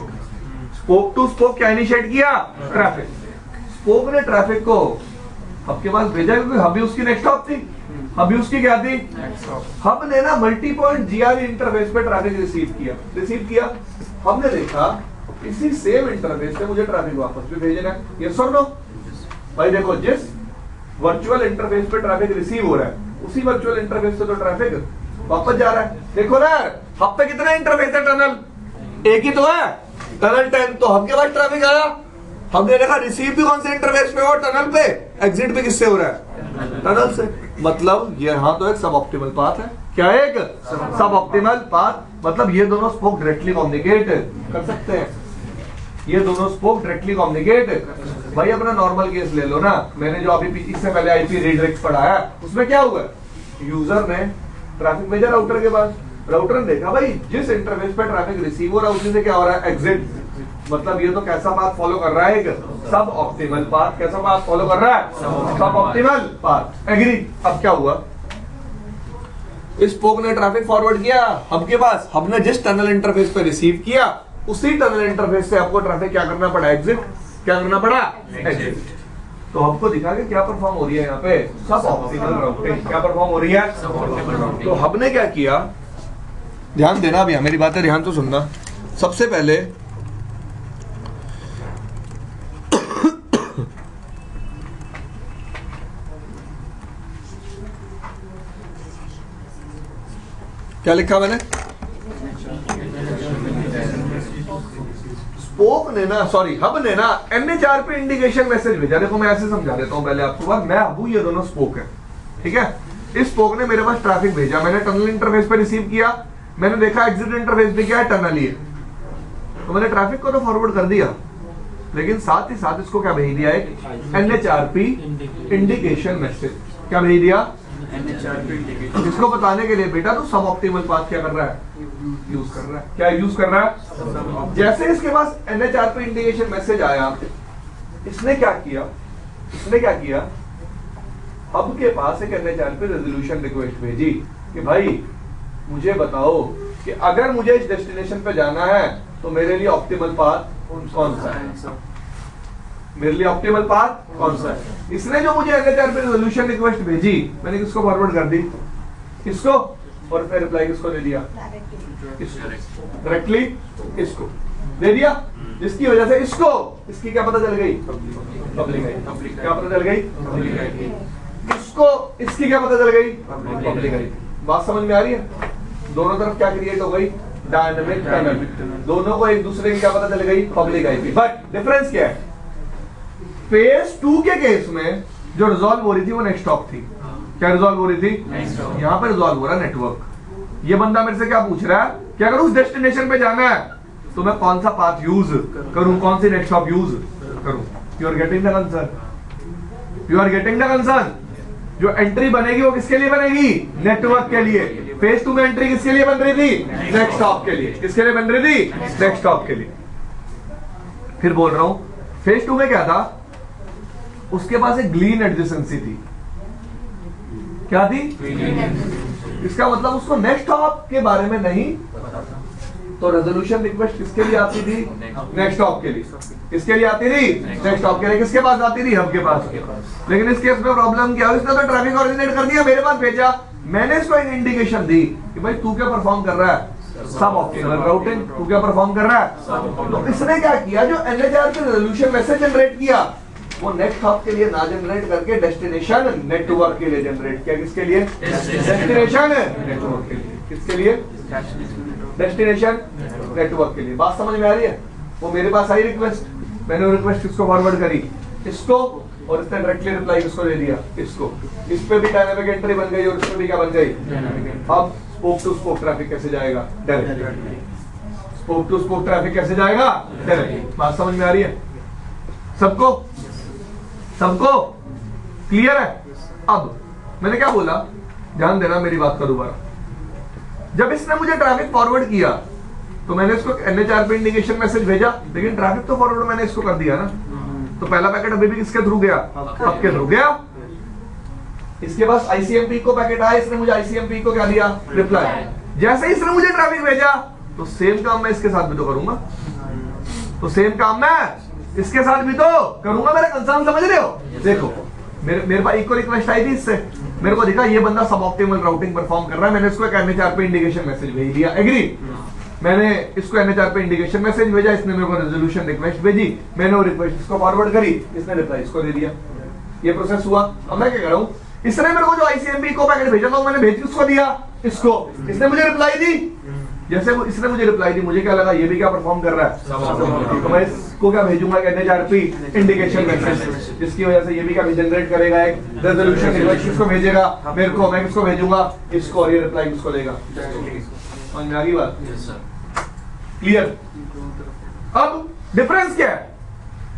Speaker 1: स्पोक टू स्पोक क्या इनिशिएट किया? ट्रैफिक। स्पोक ने ट्रैफिक को हब के पास भेजा क्योंकि हब भी उसकी नेक्स्ट हॉप थी। हब भी उसकी क्या थी? हब ने ना मल्टी पॉइंट GRE इंटरफेस पे ट्रैफिक रिसीव किया। हमने देखा इसी सेम इंटरफेस पे मुझे ट्रैफिक वापस भी भेजना है। यस और नो? भाई देखो, जिस वर्चुअल इंटरफेस पे ट्रैफिक रिसीव हो रहा है उसी वर्चुअल इंटरफेस से तो ट्रैफिक वापस जा रहा है। देखो ना, हब पे कितने इंटरफेस है? टनल एक ही तो है, टनल 10। तो हब के पास ट्रैफिक आया, हमने देखा रिसीव भी कौन से इंटरफेस पे हो? टनल पे। एग्जिट भी किससे हो रहा है? टनल से। मतलब यहाँ तो एक सब ऑप्टिमल पाथ है। क्या है? एक सब ऑप्टिमल पाथ। मतलब ये दोनों स्पोक डायरेक्टली कम्युनिकेट कर सकते हैं। ये दोनों स्पोक डायरेक्टली कम्युनिकेट। भाई अपना नॉर्मल केस ले लो ना, मैंने जो अभी इससे पहले IP रीडायरेक्ट पढ़ाया उसमें क्या हुआ? यूजर ने ट्रैफिक भेजा राउटर के पास, राउटर ने देखा भाई जिस इंटरफेस पे ट्रैफिक रिसीव हो रहा है उसी से क्या हो रहा है, एग्जिट। मतलब ये तो कैसा पाथ फॉलो कर रहा है, एक सब ऑप्टिमल पाथ। कैसा पाथ फॉलो कर रहा है, सब ऑप्टिमल पाथ। एग्री। अब क्या हुआ, इस स्पोक ने ट्रैफिक फॉरवर्ड किया हब के पास, हब ने जिस टनल इंटरफेस पे रिसीव किया उसी टनल इंटरफेस से आपको ट्रैफिक क्या करना पड़ा, एग्जिट। क्या करना पड़ा, एग्जिट। तो हब को दिखा कि क्या परफॉर्म हो रही है यहाँ पे, सब ऑप्टिमल राउटिंग। क्या परफॉर्म हो रही है, सब ऑप्टिमल राउटिंग। तो हब ने क्या किया, ध्यान देना भैया, मेरी बातें ध्यान तो सुनना। सबसे पहले क्या लिखा मैंने, स्पोक ने ना, सॉरी हब ने ना NHRP इंडिकेशन मैसेज भेजा। देखो मैं ऐसे समझा देता हूं पहले आपको बात, मैं हूं, ये दोनों स्पोक है, ठीक है। इस स्पोक ने मेरे पास ट्रैफिक भेजा, मैंने टनल इंटरफेस पे रिसीव किया, मैंने देखा एग्जिट इंटरफेस पे क्या है, टनल ही है, तो मैंने ट्रैफिक को तो फॉरवर्ड कर दिया, लेकिन साथ ही साथ इसको क्या भेज दिया, एक NHRP इंडिकेशन मैसेज। क्या भेज दिया, इसको बताने के लिए बेटा तो सब ऑप्टिमल पाथ क्या कर रहा है, यूज कर रहा है। क्या यूज कर रहा है, जैसे इसके पास NHRP इंडिकेशन मैसेज आया, इसने क्या किया, हब के पास एक NHRP रेजोल्यूशन रिक्वेस्ट भेजी कि भाई मुझे बताओ कि अगर मुझे इस डेस्टिनेशन पे जाना है तो मेरे लिए ऑप्टिमल पाथ कौन सा है, मेरे लिए ऑप्टिमल पाथ कौन सा है। इसने जो मुझे NHRP रेजोल्यूशन रिक्वेस्ट भेजी, मैंने किसको फॉरवर्ड कर दी, इसको, और फिर रिप्लाई किसको दे दिया, डायरेक्टली इसको दे दिया, जिसकी वजह से इसको, इसकी क्या पता चल गई, पब्लिक आई। क्या पता चल गई, पब्लिक आई। इसको, इसकी क्या पता चल गई, पब्लिक आई। बात समझ में आ रही है, दोनों तरफ क्या क्रिएट हो गई, डायनेमिक टनल। दोनों को एक दूसरे की क्या पता चल गई, पब्लिक आईपी। बट डिफरेंस क्या है, फेज 2 के केस में जो रिजॉल्व हो रही थी वो नेक्स्ट हॉप थी। क्या रिजॉल्व हो रही थी, यहाँ पे रिजॉल्व हो रहा है नेटवर्क। ये बंदा मेरे से क्या पूछ रहा है कि अगर उस डेस्टिनेशन पे जाना है तो मैं कौन सा पाथ यूज करूं, कौन सी नेक्स्ट हॉप यूज करूं। You are getting the concern, you are getting the concern. जो एंट्री बनेगी वो किसके लिए बनेगी, नेटवर्क के लिए। फेज 2 में एंट्री किसके लिए बन रही थी, नेक्स्ट हॉप के लिए। किसके लिए बन रही थी, नेक्स्ट हॉप के लिए। फिर बोल रहा हूं, फेज 2 में क्या था, उसके पास एक ग्लीन एडजेसेंसी थी। क्या थी, इसका मतलब उसको नेक्स्ट हॉप के बारे में नहीं, तो रेजोल्यूशन रिक्वेस्ट किसके लिए आती थी, नेक्स्ट हॉप के लिए। किसके लिए आती थी, नेक्स्ट हॉप के लिए। किसके पास आती थी, हब के पास। लेकिन इस केस में प्रॉब्लम क्या हुई, इसने तो ट्रैफिक ऑरिजिनेट कर दिया, मेरे पास भेजा, मैंने इसको एक इंडिकेशन दी कि भाई तू क्या परफॉर्म कर रहा है, सब ऑप्टिमल राउटिंग। तू क्या परफॉर्म कर रहा है। तो इसने क्या किया, जो NHRP रेजोल्यूशन मैसेज जनरेट किया वो नेक्स्ट हॉप के लिए ना जनरेट करके डेस्टिनेशन नेटवर्क के लिए जनरेट किया। किसके लिए, डेस्टिनेशन नेटवर्क के लिए। किसके लिए, डेस्टिनेशन नेटवर्क के लिए। बात समझ में आ रही है। वो मेरे पास आई रिक्वेस्ट, मैंने वो रिक्वेस्ट किसको फॉरवर्ड करी, इसको, और इसने डायरेक्टली रिप्लाई किसको दे दिया, इसको। इस पे भी डायनामिक एंट्री बन गई और इस पे भी क्या बन गई। अब स्पोक टू स्पोक ट्रैफिक कैसे जाएगा, directly. Spoke to spoke traffic कैसे जाएगा, डायरेक्टली। बात समझ में आ रही है सबको, सबको क्लियर है। अब मैंने क्या बोला, ध्यान देना मेरी बात का दोबारा। जब इसने मुझे ट्रैफिक फॉरवर्ड किया तो मैंने इसको NHRP इंडिकेशन मैसेज भेजा, लेकिन ट्रैफिक तो फॉरवर्ड मैंने इसको कर दिया ना। तो पहला पैकेट अभी भी किसके थ्रू गया, हब के थ्रू गया। इसके पास ICMP को पैकेट आया, इसने मुझे ICMP को क्या दिया, रिप्लाई। जैसे ही इसने मुझे ट्रैफिक भेजा तो सेम काम मैं इसके साथ भी तो करूंगा, तो सेम काम मैं इसके साथ भी तो करूंगा। मेरा कंसर्न समझ रहे हो। देखो मेरे पास इक्वल रिक्वेस्ट आई थी, इससे मेरे को दिखा ये बंदा सब ऑप्टिमल राउटिंग परफॉर्म कर रहा है, मैंने इसको एक NHRP इंडिकेशन मैसेज भेज दिया। एग्री, मैंने इसको NHRP इंडिकेशन मैसेज भेजा, इसने मेरे को रेजोल्यूशन रिक्वेस्ट भेजी, मैंने वो रिक्वेस्ट इसको फॉरवर्ड करी, इसने रिप्लाई इसको दे दिया। ये प्रोसेस हुआ। अब मैं क्या कर रहा हूँ, इसने मेरे को जो ICMP को पैकेट भेजा था मैंने भेज उसको दिया, इसको, इसने मुझे रिप्लाई दी। जैसे वो इसने मुझे रिप्लाई दी, मुझे क्या लगा ये भी क्या परफॉर्म कर रहा है, तो मैं इसको क्या भेजूंगा, NHRP इंडिकेशन मैसेज, जिसकी वजह से ये भी क्या जनरेट करेगा, एक रेजोल्यूशन रिक्वेस्ट इसको भेजेगा मेरे को, मैं किसको भेजूंगा, इसको, और ये रिप्लाई किसको देगा। समझ में आ गई बात, क्लियर। अब डिफरेंस क्या है,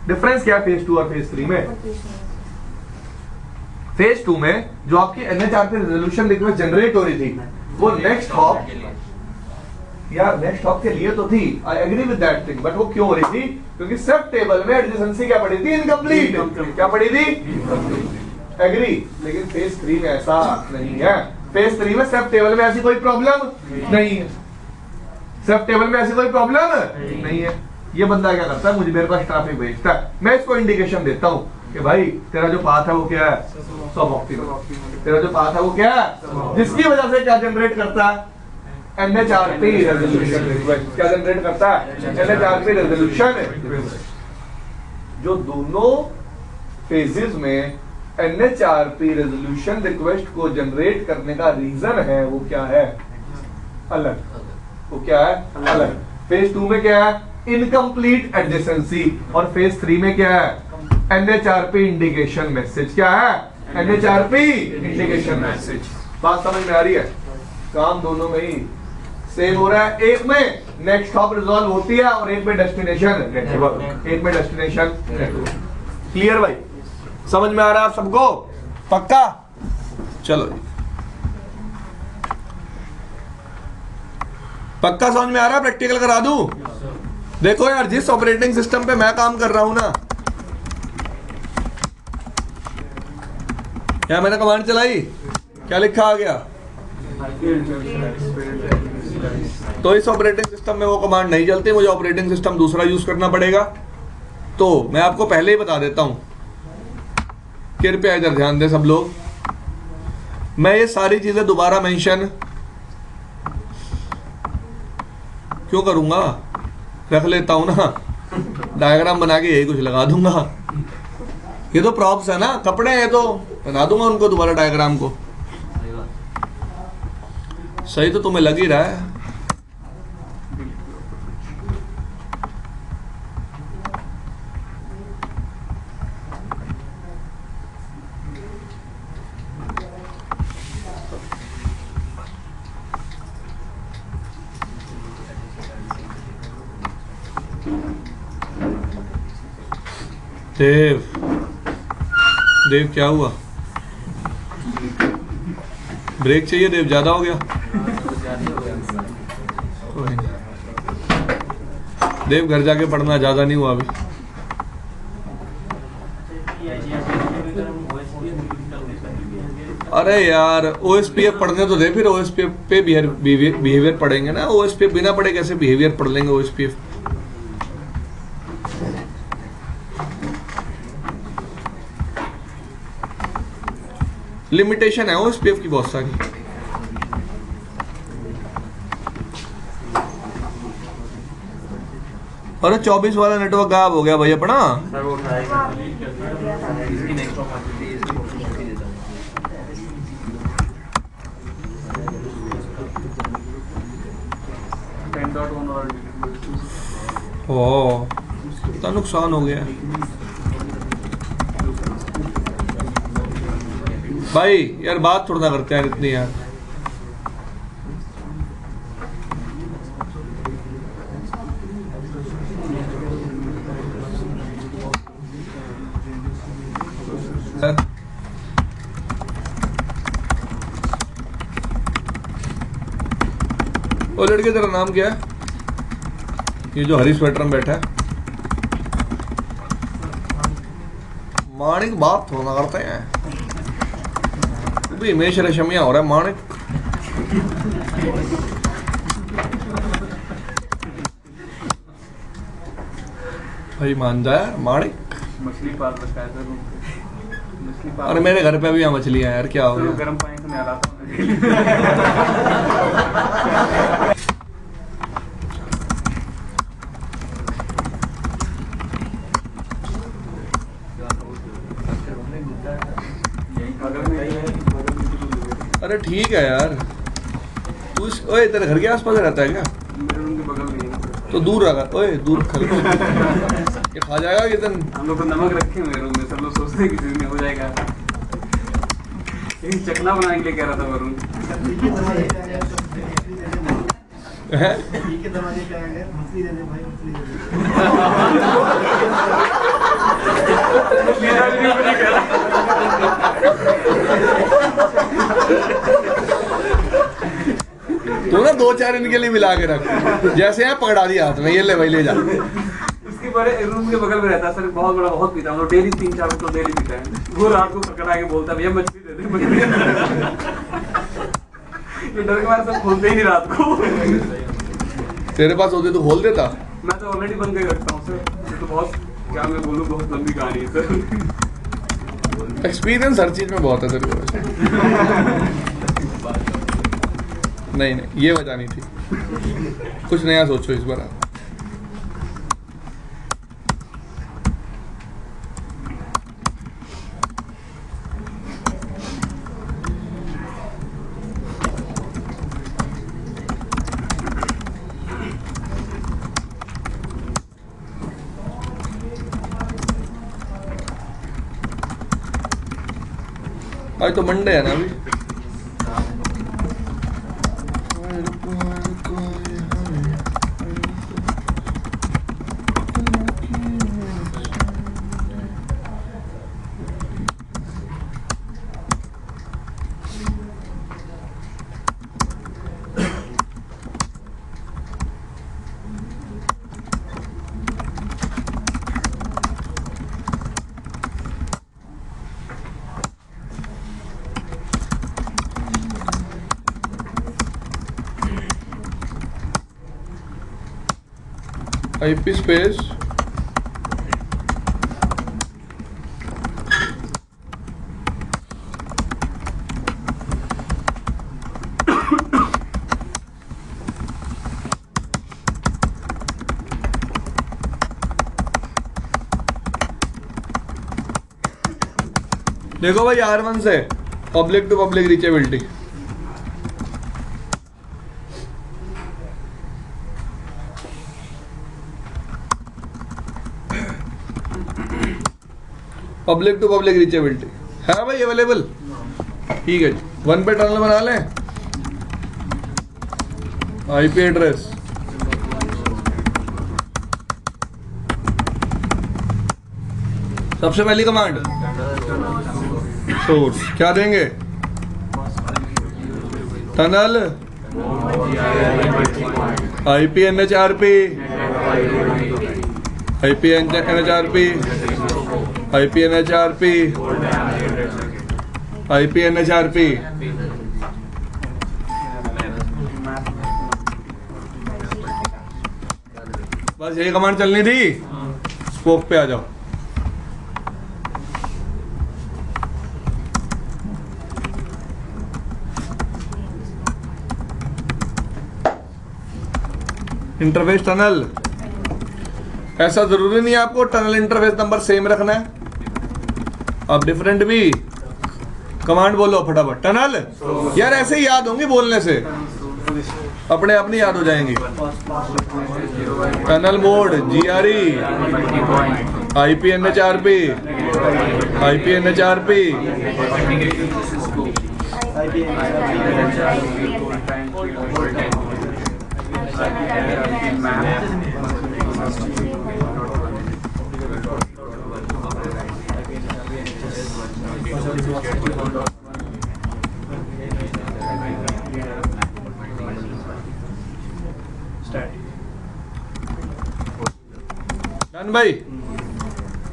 Speaker 1: डिफरेंस क्या है फेज 2 और फेज 3 में। फेज 2 में जो आपकी NHRP रेजोल्यूशन रिक्वेस्ट जनरेट हो रही थी वो नेक्स्ट हॉप यार नेक्स्ट स्टॉप के लिए तो थी, I agree with that thing, but वो क्यों हो रही थी? क्योंकि सब टेबल में एडजेसेंसी क्या पड़ी थी? इनकम्प्लीट। क्या पड़ी थी? एग्री। लेकिन फेज 3 में ऐसा नहीं है। फेज 3 में सब टेबल में ऐसी कोई प्रॉब्लम नहीं है। सब टेबल में ऐसी कोई प्रॉब्लम नहीं है। ये बंदा क्या करता है, मुझे मेरे पास ट्रैफिक भेजता है, मैं इसको इंडिकेशन देता हूँ कि भाई तेरा जो पाथ है वो क्या है? सब ऑप्टिमल। तेरा जो पाथ है वो क्या है? जिसकी वजह से क्या जनरेट करता है? NHRP resolution request. क्या जनरेट करता है? NHRP resolution. जो दोनों फेजेस में NHRP रेजोल्यूशन रिक्वेस्ट को जनरेट करने का रीजन है वो क्या है? अलग। वो क्या है? अलग। फेज 2 में क्या है? Incomplete adjacency. और फेज 3 में क्या है? NHRP indication message. क्या है? NHRP indication message. बात समझ में आ रही है? काम दोनों में ही सेम हो रहा है। एक में नेक्स्ट स्टॉप रिजॉल्व होती है और एक में डेस्टिनेशन नेटवर्क। एक में डेस्टिनेशन नेटवर्क। क्लियर भाई? समझ में आ रहा है आप सबको? पक्का? चलो जी, पक्का समझ में आ रहा है? प्रैक्टिकल करा दूं? देखो यार, जिस ऑपरेटिंग सिस्टम पे मैं काम कर रहा हूं ना, क्या मैंने कमांड चलाई, क्या लिखा आ गया? तो इस ऑपरेटिंग सिस्टम में वो कमांड नहीं चलती, मुझे ऑपरेटिंग सिस्टम दूसरा यूज करना पड़ेगा। तो मैं आपको पहले ही बता देता हूं, कृपया इधर ध्यान दें सब लोग। मैं ये सारी चीजें दोबारा मेंशन क्यों करूंगा? रख लेता हूं ना, डायग्राम बना के यही कुछ लगा दूंगा। ये तो प्रॉप्स है ना, कपड़े हैं, तो बना दूंगा उनको दोबारा डायग्राम को। सही तो तुम्हें लग ही रहा है। देव, देव क्या हुआ? ब्रेक चाहिए देव? ज्यादा हो गया? कोई नहीं देव, घर जाके पढ़ना, ज्यादा नहीं हुआ अभी। अरे यार OSPF पढ़ने तो दे, फिर OSPF पे बिहेवियर पढ़ेंगे ना। OSPF बिना पढ़े कैसे बिहेवियर पढ़ लेंगे? OSPF लिमिटेशन है OSPF की बहुत सारी। अरे 24 वाला नेटवर्क गायब हो गया भाई अपना। ओ, कितना नुकसान हो गया भाई। यार बात थोड़ा ना करते हैं इतनी यार। ओ लड़के, तेरा नाम क्या है? ये जो हरी स्वेटर में बैठा है, माणिक। बात थोड़ा ना करते हैं। हिमेश रेशमिया हो रहा है माणिक। भाई मान जाए माणिक।
Speaker 2: मछली पाल रखा है सर। मछली पाल।
Speaker 1: और मेरे घर पे भी यहाँ मछलियां यार, क्या हो गया?
Speaker 2: गर्म पानी से मैं लाता हूँ।
Speaker 1: अरे ठीक है यार, तू ओए तेरे घर के आसपास रहता है क्या?
Speaker 2: मेरे रूम के बगल में है।
Speaker 1: तो दूर रखा, ओए दूर खा ये खा जाएगा ये दिन।
Speaker 2: हम लोग तो नमक रखे हुए रूम में, सब लोग सोचते हैं कि दिन में हो जाएगा। लेकिन चकला बनाने के लिए कह रहा था वरुण।
Speaker 1: है? तू ना ना 2-4 इनके लिए मिला के रख, जैसे हैं पकड़ा दिया हाथ में, ये ले भाई ले जा।
Speaker 2: उसके बड़े रूम के बगल में रहता है सर, बहुत बड़ा, बहुत पीता है, डेली 3-4 बोतल डेली पीता है। वो रात को पकड़ा के बोलता है भैया मछली दे दे, मछली दे दे। ये डर के मारे सब खोलते ही नहीं रात को।
Speaker 1: तेरे पास होते तो खोल देता।
Speaker 2: मैं तो ऑलरेडी बंद करके रखता हूँ सर, ये तो बहुत, क्या मैं बोलूँ, बहुत लंबी कहानी है सर।
Speaker 1: एक्सपीरियंस हर चीज में बहुत है तेरे को। नहीं नहीं, ये वजह नहीं थी, कुछ नया सोचो इस बार आप। आज तो मंडे है ना अभी। IP space देखो भाई R1 से public to public reachability, public to public reachability है भाई अवेलेबल। ठीक है जी, 1 पे टनल बना लें। IP एड्रेस, सबसे पहली कमांड सोर्स क्या देंगे, tunnel IP NHRP, IP NHRP, IP NHRP, IP NHRP। बस यही कमांड चलनी थी। स्पोक पे आ जाओ। इंटरफेस टनल, ऐसा जरूरी नहीं है आपको टनल इंटरफेस नंबर सेम रखना है, आप डिफरेंट भी कमांड बोलो फटाफट। टनल यार ऐसे ही याद होंगी, बोलने से अपने आप नहीं याद हो जाएंगी। Tunnel mode GRE, IP NHRP, IP NHRP, done भाई।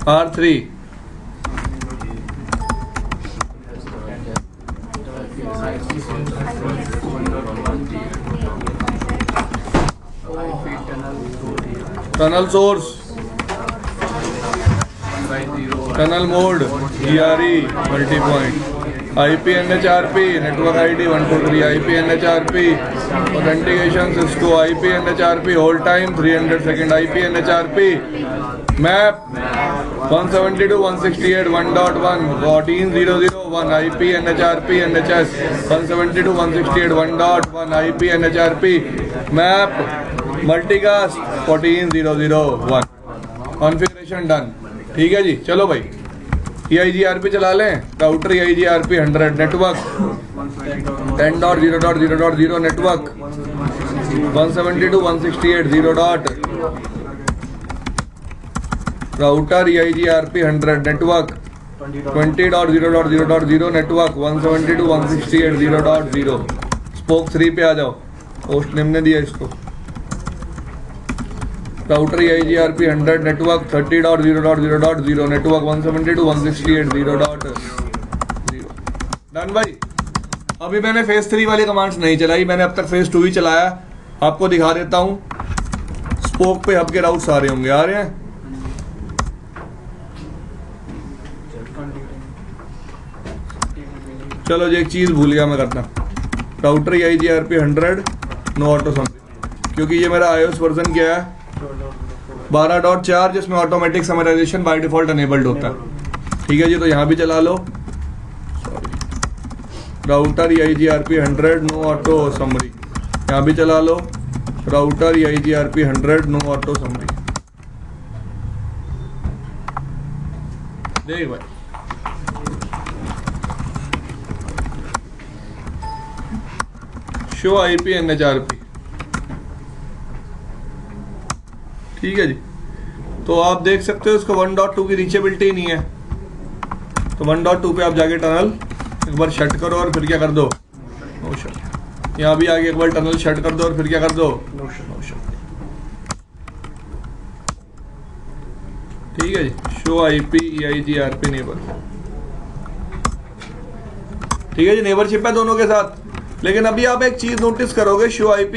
Speaker 1: R3 tunnel source, tunnel mode GRE multi point, IP NHRP network ID 123, IP NHRP authentication Cisco, IP NHRP hold time 300 second, IP NHRP map 172.168.1.1 14.001, IP NHRP NHS 172.168.1.1, IP NHRP map multicast 14.001। Configuration done. ठीक है जी, चलो भाई EIGRP चला लें। Router EIGRP 100 network 10.0.0.0 network 172.168.0. Router EIGRP 100 network 20.0.0.0 network 172.168.0.0। Spoke 3 पे आ जाओ। Host name ने दिया इसको, router EIGRP 100 network 30.0.0.0 network 172.168.0.0 done भाई। अभी मैंने फेज 3 वाली कमांड्स नहीं चलाई, मैंने अब तक फेज 2 ही चलाया। आपको दिखा देता हूं, स्पोक पे हब के राउट्स आ रहे होंगे, आ रहे हैं। चलो जी एक चीज भूल गया मैं करना, router EIGRP 100 no auto summary, क्योंकि ये मेरा iOS वर्जन क्या है 12.4 जिसमें automatic summarization by default enabled होता है। ठीक है जी, तो यहाँ भी चला लो, router EIGRP 100 no auto summary, यहाँ भी चला लो, router EIGRP 100 no auto summary. देख भाई शो IP NHRP, ठीक है जी। तो आप देख सकते हो इसको 1.2 की रीचेबिलिटी नहीं है, तो 1.2 पे आप जाके टनल एक बार शट करो और फिर क्या कर दो, नो शट। यहाँ भी आगे एक बार टनल शट कर दो और फिर क्या कर दो, नो शट। ठीक है जी, शो IP EIGRP नेबर, ठीक है जी, नेबरशिप है दोनों के साथ। लेकिन अभी आप एक चीज नोटिस करोगे, show IP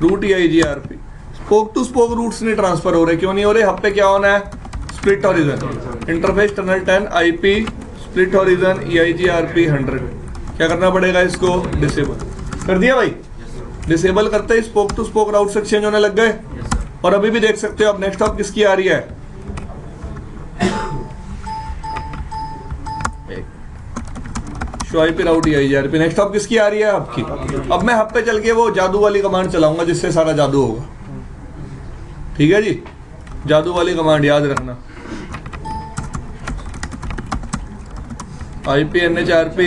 Speaker 1: route EIGRP, spoke to spoke routes नहीं ट्रांसफर हो रहे, क्यों नहीं हो रहे? हब पे क्या होना है, split horizon, interface tunnel 10 IP split horizon EIGRP 100। क्या करना पड़ेगा, इसको डिसेबल कर दिया भाई। डिसेबल करते ही स्पोक टू स्पोक राउट से एक्सचेंज होने लग गए। और अभी भी देख सकते हो, अब नेक्स्ट हॉप किसकी आ रही है, शो IP राउट EIGRP, नेक्स्ट हॉप किसकी आ रही है, हब की। अब मैं हब पे चल के वो जादू वाली कमांड चलाऊंगा जिससे सारा जादू होगा। ठीक है जी, जादू वाली कमांड याद रखना, IP NHRP,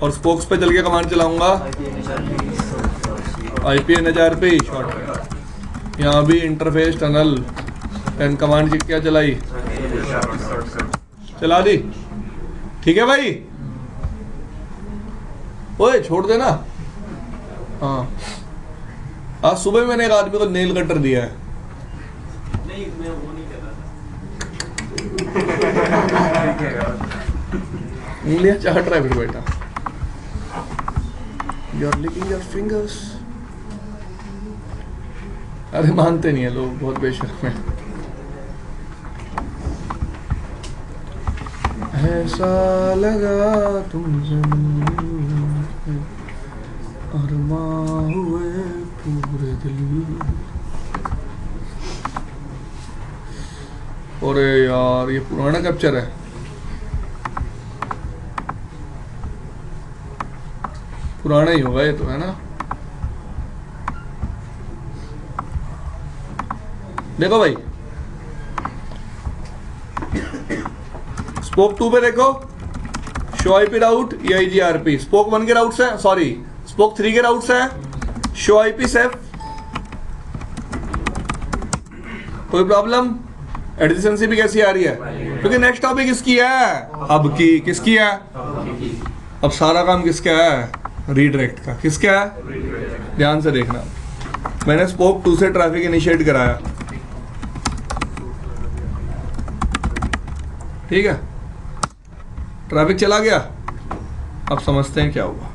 Speaker 1: और स्पोक्स पे चल के कमांड चलाऊंगा IP NHRP शॉर्ट। यहाँ भी इंटरफेस टनल 10 कमांड की क्या चलाई, चला दी। ठीक है भाई, ओए छोड़ देना। हाँ, आज सुबह मैंने एक आदमी को नेल कटर दिया है।
Speaker 2: नहीं, मैं वो नहीं कर रहा था।
Speaker 1: उंगलियां चाट रहा है फिर बेटा, you are licking your fingers. अरे मानते नहीं है लोग, बहुत बेशर्म है। ऐसा लगा तुमसे अरमा हुए पूरे दिल। अरे यार ये पुराना कैप्चर है, पुराना ही होगा ये तो, है ना। देखो भाई स्पोक 2 पे देखो, शो IP राउट EIGRP, स्पोक 1 के राउट्स हैं, सॉरी स्पोक 3 के राउट्स हैं, शो IP सेफ, कोई प्रॉब्लम। एडजेसेंसी भी कैसी आ रही है, क्योंकि नेक्स्ट टॉपिक किसकी है, हब की। किसकी है, अब सारा काम किसका है, रीडायरेक्ट का। किसका है, ध्यान से देखना। मैंने स्पोक 2 से ट्रैफिक इनिशिएट कराया, ठीक है, ट्रैफिक चला गया। अब समझते हैं क्या हुआ।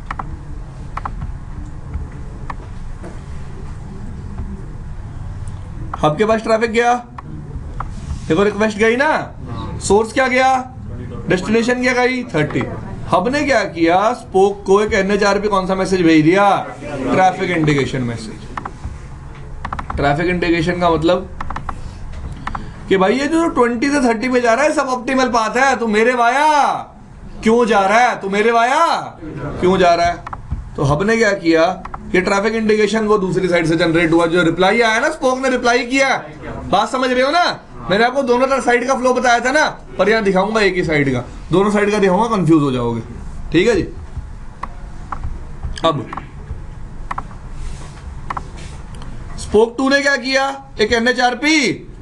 Speaker 1: हब के पास ट्रैफिक गया, देखो रिक्वेस्ट गई ना, सोर्स क्या गया, डेस्टिनेशन क्या गई 30। हब ने क्या किया, स्पोक को एक NHRP कौन सा मैसेज भेज दिया, traffic indication message. Traffic indication का मतलब कि भाई ये जो 20 से 30 पे जा रहा है सब ऑप्टिमल पाथ है, तू मेरे वाया क्यों जा रहा है, तू मेरे वाया क्यों जा रहा है। तो हब ने क्या किया कि ट्रैफिक इंडिकेशन वो दूसरी साइड से जनरेट हुआ, जो रिप्लाई आया ना, स्पोक ने रिप्लाई किया। बात समझ रहे हो ना, मैंने आपको दोनों साइड का फ्लो बताया था ना, पर यहाँ दिखाऊंगा एक ही साइड का, दोनों साइड का दिखाऊंगा, कंफ्यूज हो जाओगे। ठीक है जी। अब स्पोक 2 ने क्या किया, एक NHRP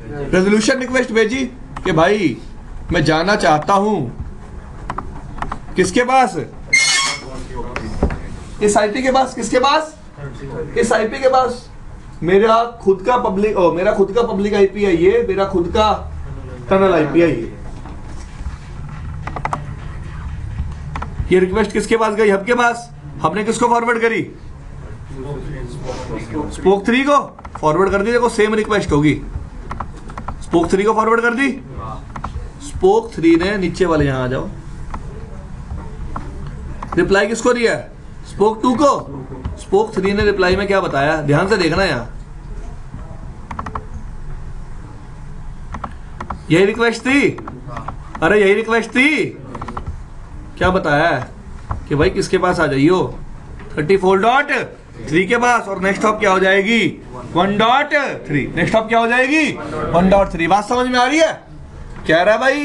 Speaker 1: रेजोल्यूशन रिक्वेस्ट भेजी कि भाई मैं जाना चाहता हूं किसके पास, इस आईपी के पास, किसके पास, इस आईपी के पास मेरा खुद का पब्लिक आईपी है ये, मेरा खुद का टनल आईपी है ये रिक्वेस्ट किसके पास गई, हब के पास। हमने किसको फॉरवर्ड करी, स्पोक 3 को फॉरवर्ड कर दी। देखो सेम रिक्वेस्ट होगी, स्पोक 3 को फॉरवर्ड कर दी, स्पोक 3 ने नीचे वाले, यहां आ जाओ, रिप्लाई किसको दिया है, स्पोक 2 को। स्पोक 3 ने रिप्लाई में क्या बताया, ध्यान से देखना यहां, यही रिक्वेस्ट थी, अरे यही रिक्वेस्ट थी। क्या बताया है कि भाई किसके पास आ जाइयो, 34.3 के पास, और नेक्स्ट हॉप क्या हो जाएगी, 1.3। नेक्स्ट हॉप क्या हो जाएगी, 1.3। बात समझ में आ रही है। कह रहा है भाई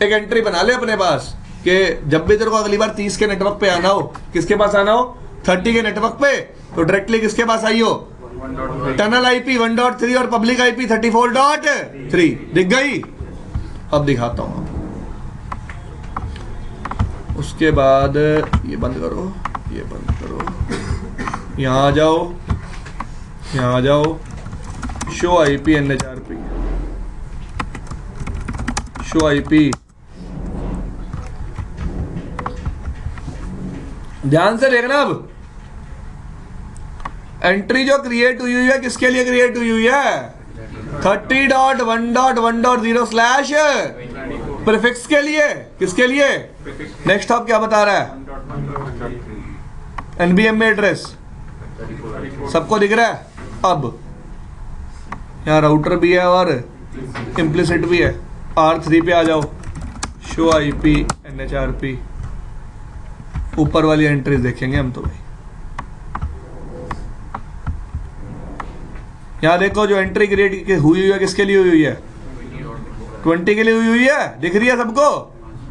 Speaker 1: एक एंट्री बना ले अपने पास कि जब भी तेरे को अगली बार 30 के नेटवर्क पे आना हो, किसके पास आना हो, 30 के नेटवर्क पे, तो डायरेक्टली किसके पास आइयो, टनल आईपी 1.3 और पब्लिक आईपी 34.3। दिख गई। अब दिखाता हूं, उसके बाद ये बंद करो, ये बंद करो, यहां आ जाओ, यहां आ जाओ, show IP NHRP, show IP. ध्यान से देखना, अब एंट्री जो क्रिएट हुई है किसके लिए क्रिएट हुई है, 30.1.1.0 प्रीफिक्स के लिए, किसके लिए। नेक्स्ट हॉप क्या बता रहा है, NBMA एड्रेस सबको दिख रहा है। अब यहाँ राउटर भी है और इम्प्लिसिट भी है। R3 पे आ जाओ, शो आईपी NHRP, ऊपर वाली एंट्रीज देखेंगे हम तो भाई। यहाँ देखो जो एंट्री क्रिएट हुई है किसके लिए हुई है, 20 के लिए हुई है, दिख रही है सबको।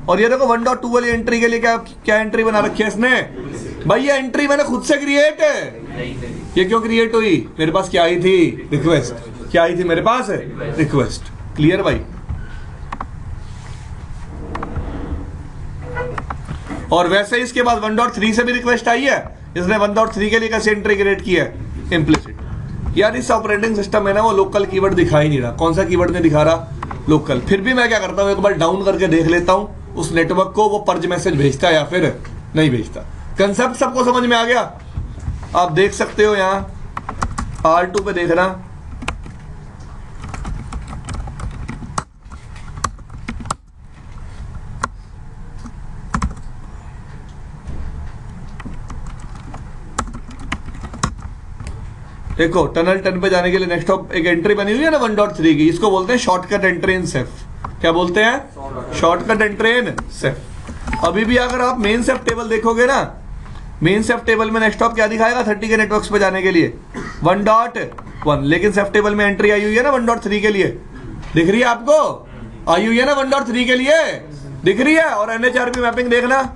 Speaker 1: और ये देखो 1.2 वाली एंट्री के लिए क्या क्या एंट्री बना रखी है इसने, भाई ये एंट्री मैंने खुद से क्रिएट है। ये क्यों क्रिएट हुई, मेरे पास क्या आई थी, रिक्वेस्ट। क्या आई थी मेरे पास, रिक्वेस्ट। क्लियर भाई। और वैसे ही इसके बाद 1.3 से भी रिक्वेस्ट आई है, इसने 1.3 के लिए कैसे एंट्री क्रिएट की है, इम्प्लिसिट। यार इस ऑपरेटिंग सिस्टम में ना वो लोकल कीवर्ड दिखा ही नहीं रहा। कौन सा कीवर्ड नहीं दिखा रहा, लोकल। फिर भी मैं क्या करता हूँ, एक बार डाउन करके देख लेता हूँ उस नेटवर्क को, वो पर्ज मैसेज भेजता है या फिर नहीं भेजता। कंसेप्ट सबको समझ में आ गया। आप देख सकते हो यहाँ R2 पे देखना, देखो टनल 10 पे जाने के लिए नेक्स्ट हॉप एक एंट्री बनी हुई है ना 1.3 की, इसको बोलते हैं शॉर्टकट एंट्री इन सेफ। क्या बोलते हैं, शॉर्टकट एंट्री इन सेफ। अभी भी अगर आप मेन सेफ टेबल देखोगे ना, मेन सेफ टेबल में नेक्स्ट हॉप क्या दिखाएगा, 30 के नेटवर्क्स पे जाने के लिए 1.1, लेकिन सेफ टेबल में एंट्री आई हुई है ना 1.3 के लिए, दिख रही है आपको, आई हुई है ना 1.3 के लिए, दिख रही है। और NHRP मैपिंग देखना,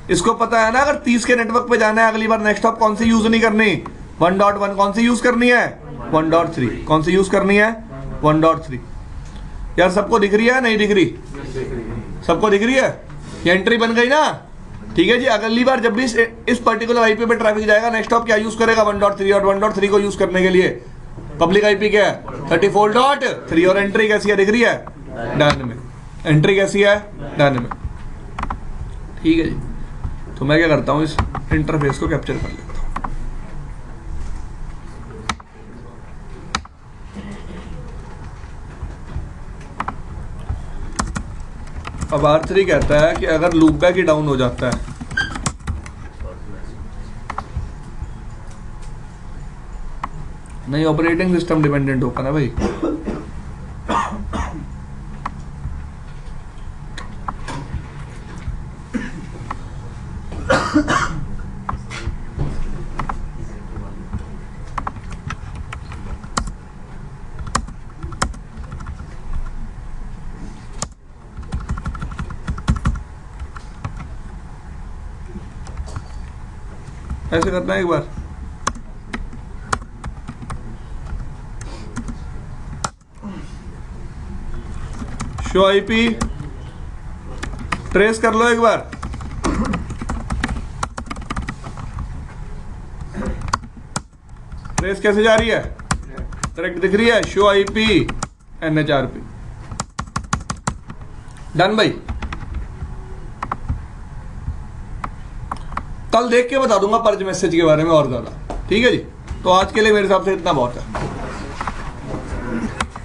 Speaker 1: इसको पता है ना अगर 30 के नेटवर्क पे जाना है अगली बार नेक्स्ट हॉप कौन सी यूज नहीं करनी, 1.1 कौन सी यूज करनी है, 1.3 कौन सी यूज करनी है, 1.3। यार सबको दिख रही है नहीं दिख रही, सबको दिख रही है, ये एंट्री बन गई ना। ठीक है जी, अगली बार जब भी इस पर्टिकुलर आईपी पे ट्रैफिक जाएगा नेक्स्ट हॉप क्या यूज करेगा, 1.3। और 1.3 को यूज करने के लिए पब्लिक आईपी क्या है, 34.3। और एंट्री कैसी है, दिख रही है, डायनेमिक। एंट्री कैसी है, डायनेमिक। ठीक है जी, तो मैं क्या करता हूँ, इस इंटरफेस को कैप्चर कर लेता हूँ। अब R3 कहता है कि अगर लूप बैक ही डाउन हो जाता है, नहीं ऑपरेटिंग सिस्टम डिपेंडेंट होगा ना भाई। ऐसे करना है एक बार, शो आईपी ट्रेस कर लो एक बार, रेस कैसे जा रही है? करेक्ट दिख रही है, शो IP NHRP। डन भाई। कल देख के बता दूंगा पर्ज मैसेज के बारे में और ज्यादा, ठीक है जी। तो आज के लिए मेरे हिसाब से इतना बहुत है।